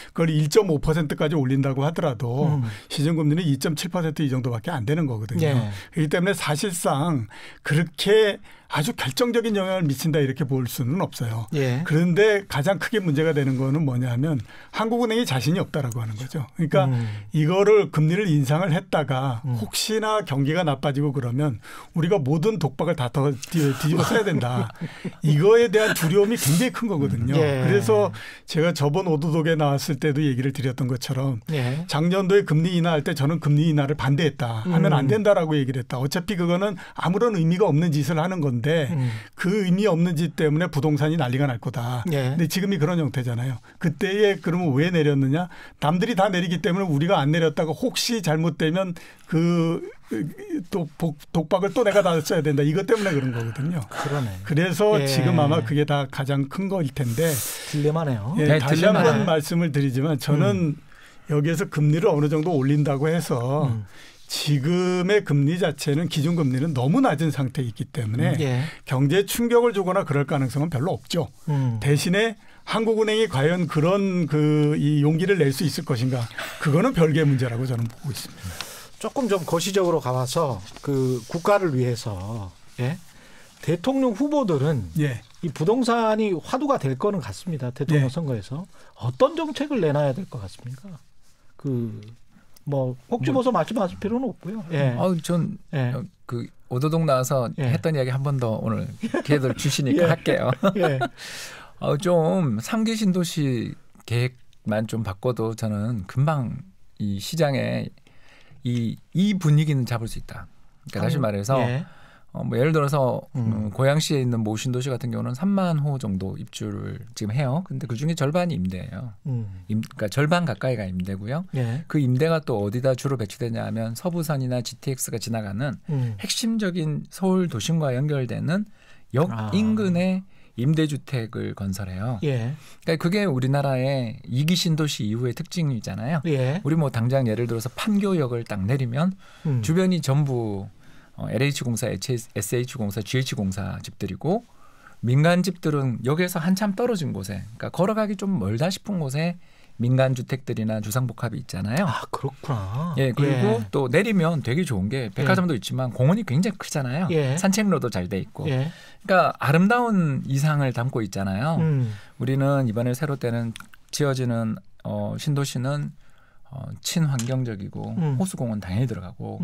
그걸 1.5%까지 올린다고 하더라도 시중금리는 2.7% 이 정도밖에 안 되는 거거든요. 예. 그렇기 때문에 사실상 그렇게 아주 결정적인 영향을 미친다 이렇게 볼 수는 없어요. 예. 그런데 가장 크게 문제가 되는 거는 뭐냐면 한국은행이 자신이 없다라고 하는 거죠. 그러니까 이거를 금리를 인상을 했다가 혹시나 경기가 나빠지고 그러면 우리가 모든 독박을 다 더 뒤집어 써야 된다. 이거에 대한 두려움이 굉장히 큰 거거든요. 예. 그래서 제가 저번 오도독에 나왔을 때도 얘기를 드렸던 것처럼 예. 작년도에 금리 인하할 때 저는 금리 인하를 반대했다. 하면 안 된다라고 얘기를 했다. 어차피 그거는 아무런 의미가 없는 짓을 하는 건데 그 의미 없는 짓 때문에 부동산이 난리가 날 거다. 예. 근데 지금이 그런 형태잖아요. 그때에 그러면 왜 내렸느냐? 남들이 다 내리기 때문에 우리가 안 내렸다가 혹시 잘못되면 그 또 독박을 또 내가 다 써야 된다. 이것 때문에 그런 거거든요. 그러네. 그래서 예. 지금 아마 그게 다 가장 큰 거일 텐데. 딜레마네요. 예, 네, 다시 딜레마네. 한번 말씀을 드리지만 저는 여기에서 금리를 어느 정도 올린다고 해서 지금의 금리 자체는 기준금리는 너무 낮은 상태에 있기 때문에 예. 경제에 충격을 주거나 그럴 가능성은 별로 없죠. 대신에 한국은행이 과연 그런 이 용기를 낼 수 있을 것인가? 그거는 별개의 문제라고 저는 보고 있습니다. 조금 좀 거시적으로 가봐서 그 국가를 위해서 예? 대통령 후보들은 예. 이 부동산이 화두가 될 거는 같습니다. 대통령 예. 선거에서 어떤 정책을 내놔야 될 것 같습니까? 꼭 집어서 말씀하실 필요는 없고요. 예. 전 예. 그 오도독 나와서 예. 했던 이야기 한 번 더 오늘 기회를 주시니까 예. 할게요. 예. 좀 3기 신도시 계획만 좀 바꿔도 저는 금방 이 시장에 이 분위기는 잡을 수 있다. 그러니까 다시 말해서 예. 뭐 예를 들어서 고양시에 있는 모 신도시 같은 경우는 3만 호 정도 입주를 지금 해요. 근데 그 중에 절반이 임대예요. 그러니까 절반 가까이가 임대고요. 예. 그 임대가 또 어디다 주로 배치되냐 하면 서부선이나 GTX가 지나가는 핵심적인 서울 도심과 연결되는 역 인근에 임대주택을 건설해요. 예. 그러니까 그게 우리나라의 2기 신도시 이후의 특징이잖아요. 예. 우리 뭐 당장 예를 들어서 판교역을 딱 내리면 주변이 전부 LH공사, SH공사, GH공사 집들이고 민간 집들은 여기에서 한참 떨어진 곳에 그러니까 걸어가기 좀 멀다 싶은 곳에 민간 주택들이나 주상복합이 있잖아요. 아 그렇구나. 예, 그리고 또 내리면 되게 좋은 게 백화점도 있지만 공원이 굉장히 크잖아요. 산책로도 잘 돼 있고. 그러니까 아름다운 이상을 담고 있잖아요. 우리는 이번에 새로 때는 지어지는 신도시는 친환경적이고 호수공원 당연히 들어가고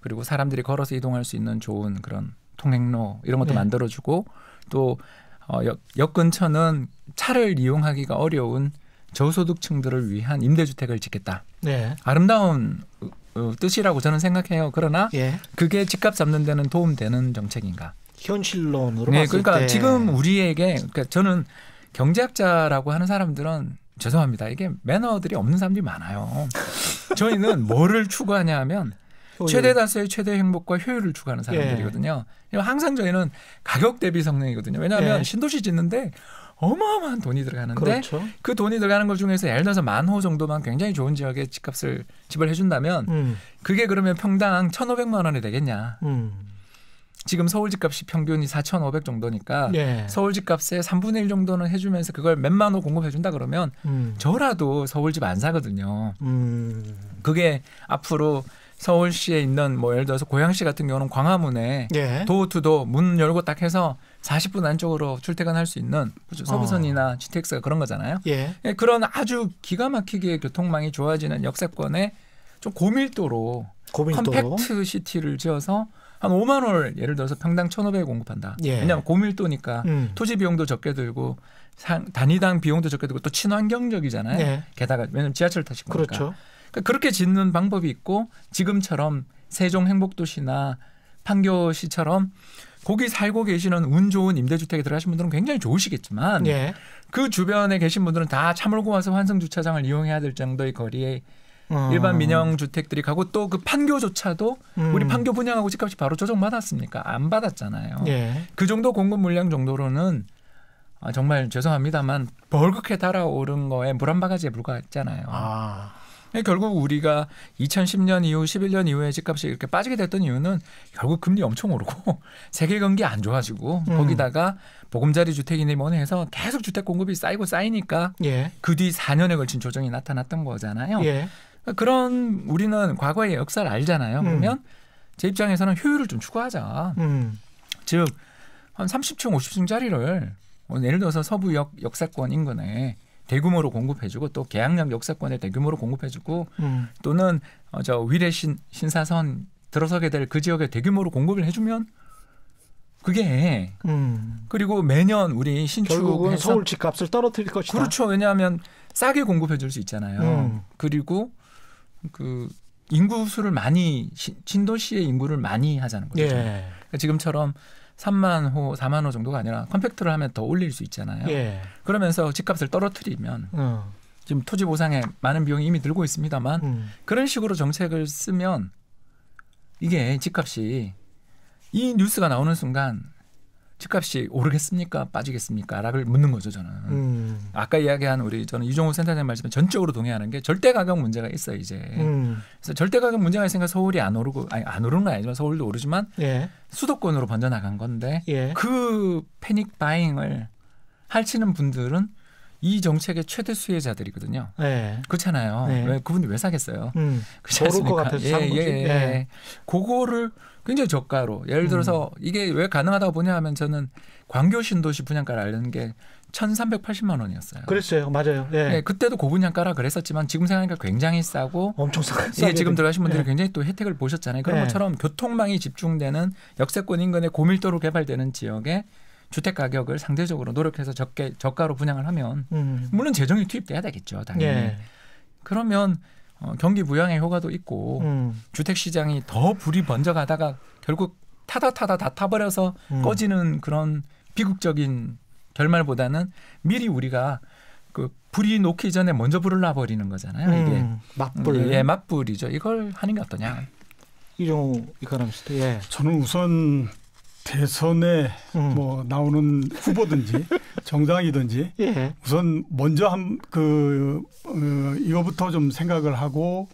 그리고 사람들이 걸어서 이동할 수 있는 좋은 그런 통행로 이런 것도 만들어주고 또 역 근처는 차를 이용하기가 어려운 저소득층들을 위한 임대주택을 짓겠다. 아름다운 뜻이라고 저는 생각해요. 그러나 그게 집값 잡는 데는 도움되는 정책인가? 현실론으로 네, 봤을 그러니까 때. 지금 우리에게 그러니까 저는 경제학자라고 하는 사람들은 죄송합니다. 이게 매너들이 없는 사람들이 많아요. 저희는 뭐를 추구하냐 하면 최대 다수의 최대 행복과 효율을 추구하는 사람들이거든요. 항상 저희는 가격 대비 성능이거든요. 왜냐하면 신도시 짓는데 어마어마한 돈이 들어가는데 그렇죠. 그 돈이 들어가는 것 중에서 예를 들어서 10,000호 정도만 굉장히 좋은 지역에 집을 해준다면 그게 그러면 평당 1,500만 원이 되겠냐. 지금 서울 집값이 평균이 4,500 정도니까 서울 집값의 3분의 1 정도는 해주면서 그걸 몇만 호 공급해준다 그러면 저라도 서울 집 안 사거든요. 그게 앞으로 서울시에 있는 뭐 예를 들어서 고양시 같은 경우는 광화문에 도어투도 문 열고 딱 해서 40분 안쪽으로 출퇴근할 수 있는 서부선이나 GTX가 그런 거잖아요. 그런 아주 기가 막히게 교통망이 좋아지는 역세권에 좀 고밀도로 컴팩트 시티를 지어서 한 5만 원 예를 들어서 평당 1,500에 공급한다. 왜냐하면 고밀도니까 토지 비용도 적게 들고 단위당 비용도 적게 들고 또 친환경적이잖아요. 게다가 왜냐하면 지하철 타시고 그렇죠. 그러니까 그렇게 짓는 방법이 있고 지금처럼 세종 행복도시나 판교시처럼 거기 살고 계시는 운 좋은 임대주택에 들어가신 분들은 굉장히 좋으시겠지만 그 주변에 계신 분들은 다 차 몰고 와서 환승주차장을 이용해야 될 정도의 거리에 일반 민영주택들이 가고 또 그 판교조차도 우리 판교 분양하고 집값이 바로 조정받았습니까? 안 받았잖아요. 그 정도 공급 물량 정도로는 정말 죄송합니다만 벌겋게 달아오른 거에 물 한 바가지에 불과했잖아요. 결국 우리가 2010년 이후 11년 이후에 집값이 이렇게 빠지게 됐던 이유는 결국 금리 엄청 오르고 세계 경기 안 좋아지고 거기다가 보금자리 주택이니 뭐니 해서 계속 주택 공급이 쌓이고 쌓이니까 그 뒤 4년에 걸친 조정이 나타났던 거잖아요. 그런 우리는 과거의 역사를 알잖아요. 그러면 제 입장에서는 효율을 좀 추구하자. 즉 한 30층 50층짜리를 예를 들어서 서부역 역세권 인근에 대규모로 공급해주고 또 계양역 역세권에 대규모로 공급해주고 또는 저 위례 신사선 들어서게 될 그 지역에 대규모로 공급을 해주면 그게 그리고 매년 우리 신축해서 결국은 서울 집값을 떨어뜨릴 것이다. 그렇죠. 왜냐하면 싸게 공급해줄 수 있잖아요. 그리고 그 인구 수를 많이 신도시의 인구를 많이 하자는 거죠. 그러니까 지금처럼 3만 호, 4만 호 정도가 아니라 컴팩트를 하면 더 올릴 수 있잖아요. 그러면서 집값을 떨어뜨리면 지금 토지 보상에 많은 비용이 이미 들고 있습니다만 그런 식으로 정책을 쓰면 이게 집값이 이 뉴스가 나오는 순간 집값이 오르겠습니까? 빠지겠습니까? 라를 묻는 거죠, 저는. 아까 이야기한 저는 이종호 센터장님 말씀에 전적으로 동의하는 게 절대 가격 문제가 있어요, 이제. 그래서 절대 가격 문제가 있으니까 서울이 안 오르고, 안 오르는 건 아니지만 서울도 오르지만 수도권으로 번져나간 건데 그 패닉 바잉을 할치는 분들은 이 정책의 최대 수혜자들이거든요. 그렇잖아요. 왜 그분이 왜 사겠어요? 그렇지 오를 것 않습니까? 같아서 사는 거지. 그거를 굉장히 저가로 예를 들어서 이게 왜 가능하다고 보냐 하면 저는 광교 신도시 분양가를 알려는 게 1,380만 원이었어요. 그랬어요. 맞아요. 그때도 고분양가라 그랬었지만 지금 생각하니까 굉장히 싸고 엄청 싸게 지금 들어가신 분들이 굉장히 또 혜택을 보셨잖아요. 그런 것처럼 교통망이 집중되는 역세권 인근의 고밀도로 개발되는 지역에 주택 가격을 상대적으로 노력해서 저가로 분양을 하면 물론 재정이 투입돼야 되겠죠. 당연히. 그러면 경기 부양의 효과도 있고 주택 시장이 더 불이 번져가다가 결국 타다 다 타버려서 꺼지는 그런 비극적인 결말보다는 미리 우리가 그 불이 녹기 전에 먼저 불을 놔버리는 거잖아요. 이게 맞불. 예, 맞불이죠. 이걸 하는 게 어떠냐. 이종우 이카노미스트. 예. 저는 우선 대선에 뭐 나오는 후보든지 정당이든지 예. 우선 먼저 이거부터 좀 생각을 하고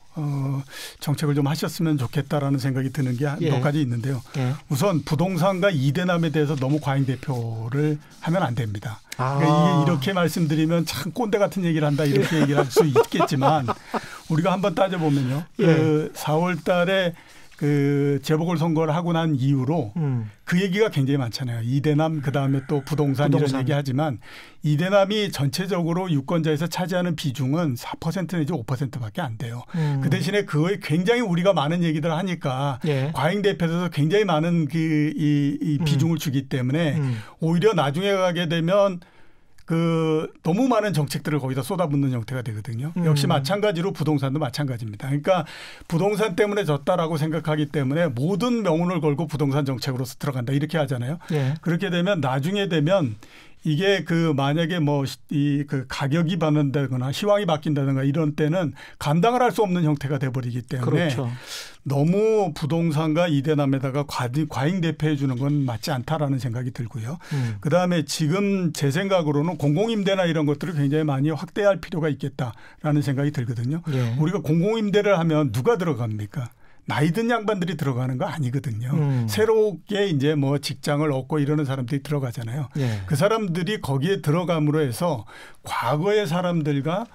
정책을 좀 하셨으면 좋겠다라는 생각이 드는 게 몇 가지 있는데요. 예. 우선 부동산과 이대남에 대해서 너무 과잉 대표를 하면 안 됩니다. 그러니까 이게 이렇게 말씀드리면 참 꼰대 같은 얘기를 한다 이렇게 얘기를 할 수 있겠지만 우리가 한번 따져보면요. 그 4월 달에 그 재보궐선거를 하고 난 이후로 그 얘기가 굉장히 많잖아요. 이대남 그다음에 또 부동산 이런 얘기하지만 이대남이 전체적으로 유권자에서 차지하는 비중은 4% 내지 5%밖에 안 돼요. 그 대신에 그거에 굉장히 우리가 많은 얘기들을 하니까 과잉 대표에서 굉장히 많은 이 비중을 주기 때문에 오히려 나중에 가게 되면 너무 많은 정책들을 거기다 쏟아붓는 형태가 되거든요. 역시 마찬가지로 부동산도 마찬가지입니다. 그러니까 부동산 때문에 졌다라고 생각하기 때문에 모든 명운을 걸고 부동산 정책으로서 들어간다 이렇게 하잖아요. 그렇게 되면 나중에 되면 이게 만약에 그 가격이 변한다거나 시황이 바뀐다든가 이런 때는 감당을 할 수 없는 형태가 돼버리기 때문에 그렇죠. 너무 부동산과 이대남에다가 과잉 대표해 주는 건 맞지 않다라는 생각이 들고요. 그다음에 지금 제 생각으로는 공공임대나 이런 것들을 굉장히 많이 확대할 필요가 있겠다라는 생각이 들거든요. 우리가 공공임대를 하면 누가 들어갑니까? 나이 든 양반들이 들어가는 거 아니거든요. 새롭게 이제 직장을 얻고 이러는 사람들이 들어가잖아요. 그 사람들이 거기에 들어감으로 해서 과거의 사람들과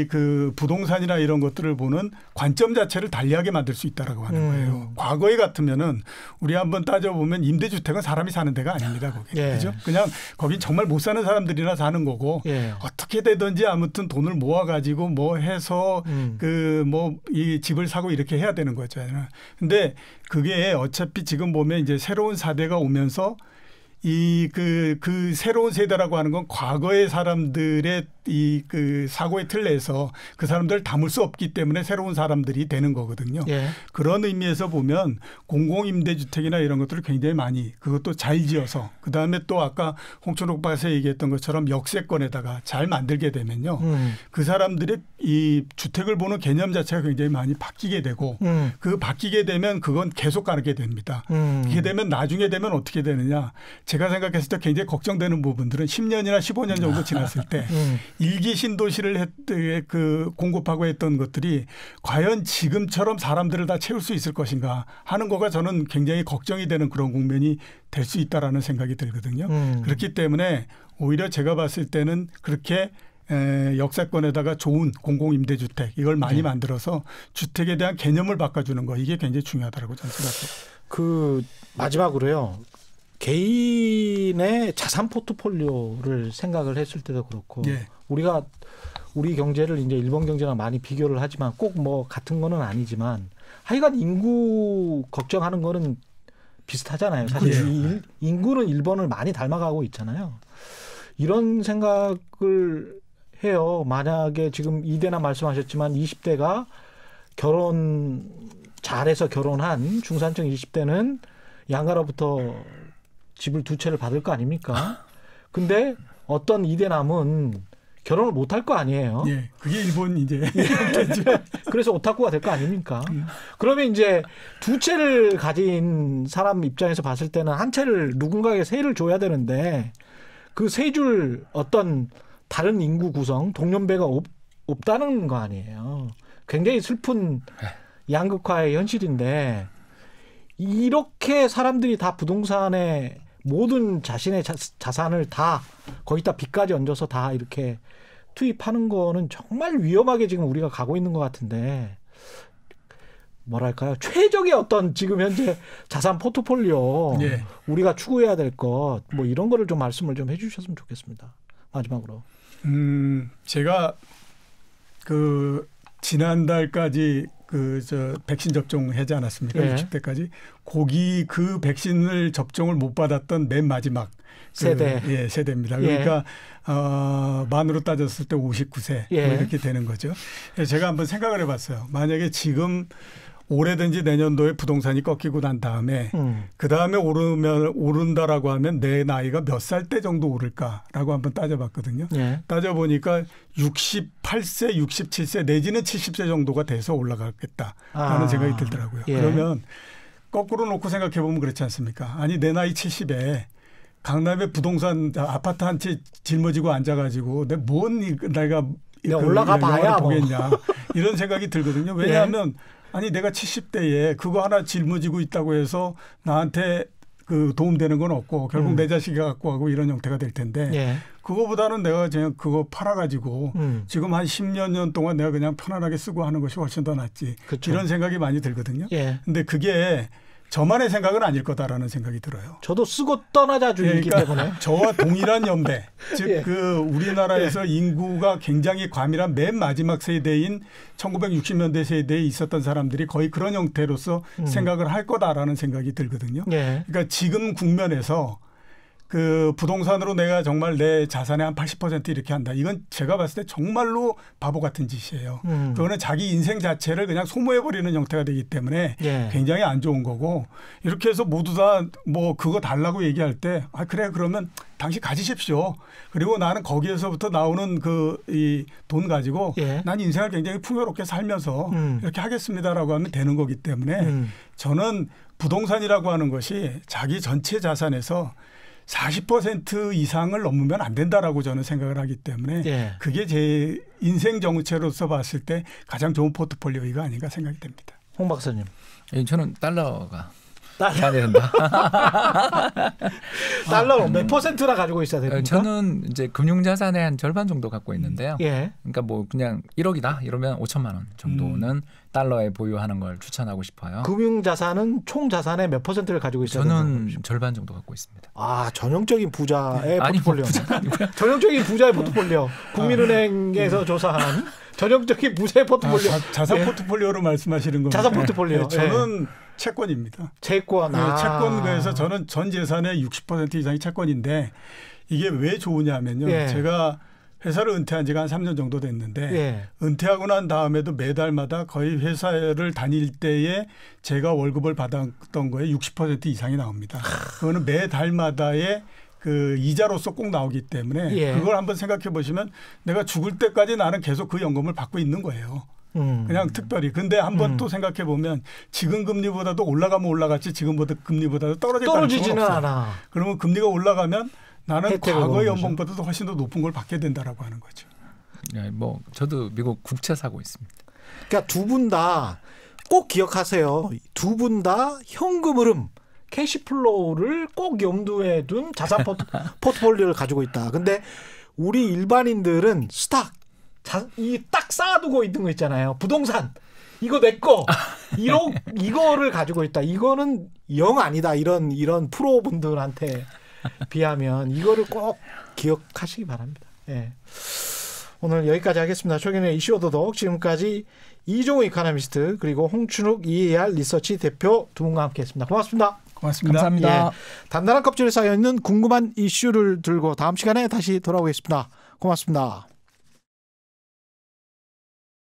그 부동산이나 이런 것들을 보는 관점 자체를 달리하게 만들 수 있다라고 하는 거예요. 과거에 같으면은 우리 한번 따져보면 임대주택은 사람이 사는 데가 아닙니다. 거기. 그죠? 그냥 거긴 정말 못 사는 사람들이나 사는 거고 어떻게 되든지 아무튼 돈을 모아가지고 해서 이 집을 사고 이렇게 해야 되는 거잖아요. 근데 그게 어차피 지금 보면 이제 새로운 세대가 오면서 그 새로운 세대라고 하는 건 과거의 사람들의 그 사고의 틀 내에서 그 사람들을 담을 수 없기 때문에 새로운 사람들이 되는 거거든요. 그런 의미에서 보면 공공임대주택이나 이런 것들을 굉장히 많이 그것도 잘 지어서 그다음에 또 아까 홍천옥 박사가 얘기했던 것처럼 역세권에다가 잘 만들게 되면요. 그 사람들의 이 주택을 보는 개념 자체가 굉장히 많이 바뀌게 되고 그 바뀌게 되면 그건 계속 가게 됩니다. 그렇게 되면 나중에 되면 어떻게 되느냐. 제가 생각했을 때 굉장히 걱정되는 부분들은 10년이나 15년 정도 지났을 때 일기 신도시를 공급하고 했던 것들이 과연 지금처럼 사람들을 다 채울 수 있을 것인가 하는 거가 저는 굉장히 걱정이 되는 그런 국면이 될 수 있다라는 생각이 들거든요. 그렇기 때문에 오히려 제가 봤을 때는 그렇게 역세권에다가 좋은 공공임대주택 이걸 많이 만들어서 주택에 대한 개념을 바꿔주는 거 이게 굉장히 중요하다고 저는 생각해요. 마지막으로요. 개인의 자산 포트폴리오를 생각을 했을 때도 그렇고 우리가 우리 경제를 이제 일본 경제랑 많이 비교를 하지만 꼭 같은 거는 아니지만 하여간 인구 걱정하는 거는 비슷하잖아요. 사실 인구는 일본을 많이 닮아가고 있잖아요. 이런 생각을 해요. 만약에 지금 이대남 말씀하셨지만 20대가 잘해서 결혼한 중산층 20대는 양가로부터 집을 2채를 받을 거 아닙니까? 근데 어떤 이대남은 결혼을 못 할 거 아니에요. 그게 일본 이제. 그래서 오타쿠가 될 거 아닙니까? 그러면 이제 2채를 가진 사람 입장에서 봤을 때는 한 채를 누군가에게 세를 줘야 되는데 그 세 줄 어떤 다른 인구 구성, 동년배가 없다는 거 아니에요. 굉장히 슬픈 양극화의 현실인데 이렇게 사람들이 다 부동산에 모든 자신의 자산을 다 거기다 빚까지 얹어서 다 이렇게 투입하는 거는 정말 위험하게 지금 우리가 가고 있는 것 같은데 뭐랄까요? 최적의 어떤 지금 현재 자산 포트폴리오 우리가 추구해야 될 것 이런 거를 좀 말씀을 좀 해주셨으면 좋겠습니다. 마지막으로. 제가 지난달까지 백신 접종하지 않았습니까? 60대까지. 그 백신을 접종을 못 받았던 맨 마지막 세대입니다. 그러니까 만으로 따졌을 때 59세 이렇게 되는 거죠. 제가 한번 생각을 해봤어요. 만약에 지금 올해든지 내년도에 부동산이 꺾이고 난 다음에 그 다음에 오른다라고 하면 내 나이가 몇 살 때 정도 오를까라고 한번 따져봤거든요. 예. 따져보니까 68세, 67세 내지는 70세 정도가 돼서 올라가겠다라는 생각이 들더라고요. 예. 그러면 거꾸로 놓고 생각해 보면 그렇지 않습니까? 아니 내 나이 70에 강남의 부동산 아파트 한 채 짊어지고 앉아가지고 내가 올라가 봐야 보겠냐 이런 생각이 들거든요. 왜냐하면 아니 내가 70대에 그거 하나 짊어지고 있다고 해서 나한테 그 도움되는 건 없고 결국 내 자식이 갖고 가고 이런 형태가 될 텐데 그거보다는 내가 그냥 그거 팔아가지고 지금 한 10몇 년 동안 내가 그냥 편안하게 쓰고 하는 것이 훨씬 더 낫지. 그쵸. 이런 생각이 많이 들거든요. 근데 그게 저만의 생각은 아닐 거다라는 생각이 들어요. 저도 쓰고 떠나자주의이기 때문에. 저와 동일한 연배, 즉 그 우리나라에서 인구가 굉장히 과밀한 맨 마지막 세대인 1960년대 세대에 있었던 사람들이 거의 그런 형태로서 생각을 할 거다라는 생각이 들거든요. 그러니까 지금 국면에서 그 부동산으로 내가 정말 내 자산의 한 80% 이렇게 한다. 이건 제가 봤을 때 정말로 바보 같은 짓이에요. 그거는 자기 인생 자체를 그냥 소모해버리는 형태가 되기 때문에 굉장히 안 좋은 거고 이렇게 해서 모두 다 뭐 그거 달라고 얘기할 때 아 그래 그러면 당신 가지십시오. 그리고 나는 거기에서부터 나오는 그 이 돈 가지고 난 인생을 굉장히 풍요롭게 살면서 이렇게 하겠습니다라고 하면 되는 거기 때문에 저는 부동산이라고 하는 것이 자기 전체 자산에서 40% 이상을 넘으면 안 된다라고 저는 생각을 하기 때문에 그게 제 인생 정체로서 봤을 때 가장 좋은 포트폴리오가 아닌가 생각이 됩니다. 홍 박사님. 저는 달러가 해야 된다. 달러 몇 %나 가지고 있어야 됩니까? 저는 이제 금융자산의 한 절반 정도 갖고 있는데요. 그러니까 뭐 그냥 1억이다 이러면 5천만 원 정도는 달러에 보유하는 걸 추천하고 싶어요. 금융자산은 총 자산의 몇 %를 가지고 있어야 됩니까? 저는 절반 정도 갖고 있습니다. 아 전형적인 부자의 포트폴리오. 전형적인 부자의 포트폴리오. 국민은행에서 조사한 전형적인 부자의 포트폴리오. 자산 포트폴리오로 말씀하시는 겁니다. 자산 포트폴리오. 저는 채권입니다. 채권. 채권에서 저는 전 재산의 60% 이상이 채권인데 이게 왜 좋으냐면요. 제가 회사를 은퇴한 지가 한 3년 정도 됐는데 은퇴하고 난 다음에도 매달마다 거의 회사를 다닐 때에 제가 월급을 받았던 거에 60% 이상이 나옵니다. 그거는 매달마다의 그 이자로서 꼭 나오기 때문에 그걸 한번 생각해 보시면 내가 죽을 때까지 나는 계속 그 연금을 받고 있는 거예요. 그냥 특별히. 근데 한번 또 생각해 보면 지금 금리보다도 올라가면 올라갔지 지금보다 금리보다도 떨어지지는 않아. 그러면 금리가 올라가면 나는 과거의 연봉보다도 훨씬 더 높은 걸 받게 된다라고 하는 거죠. 뭐 저도 미국 국채 사고 있습니다. 그러니까 두 분 다 꼭 기억하세요. 두 분 다 현금 흐름, 캐시플로우를 꼭 염두에 둔 자산 포트폴리오를 가지고 있다. 근데 우리 일반인들은 스탁, 이 딱 쌓아두고 있는 거 있잖아요. 부동산. 이거 내 거. 이거를 가지고 있다. 이거는 영 아니다. 이런 프로분들한테 비하면 이거를 꼭 기억하시기 바랍니다. 오늘 여기까지 하겠습니다. 최근의 이슈 오도독 지금까지 이종우 이코노미스트 그리고 홍춘욱 EAR 리서치 대표 두 분과 함께했습니다. 고맙습니다. 고맙습니다. 감사합니다. 단단한 껍질에 쌓여있는 궁금한 이슈를 들고 다음 시간에 다시 돌아오겠습니다. 고맙습니다.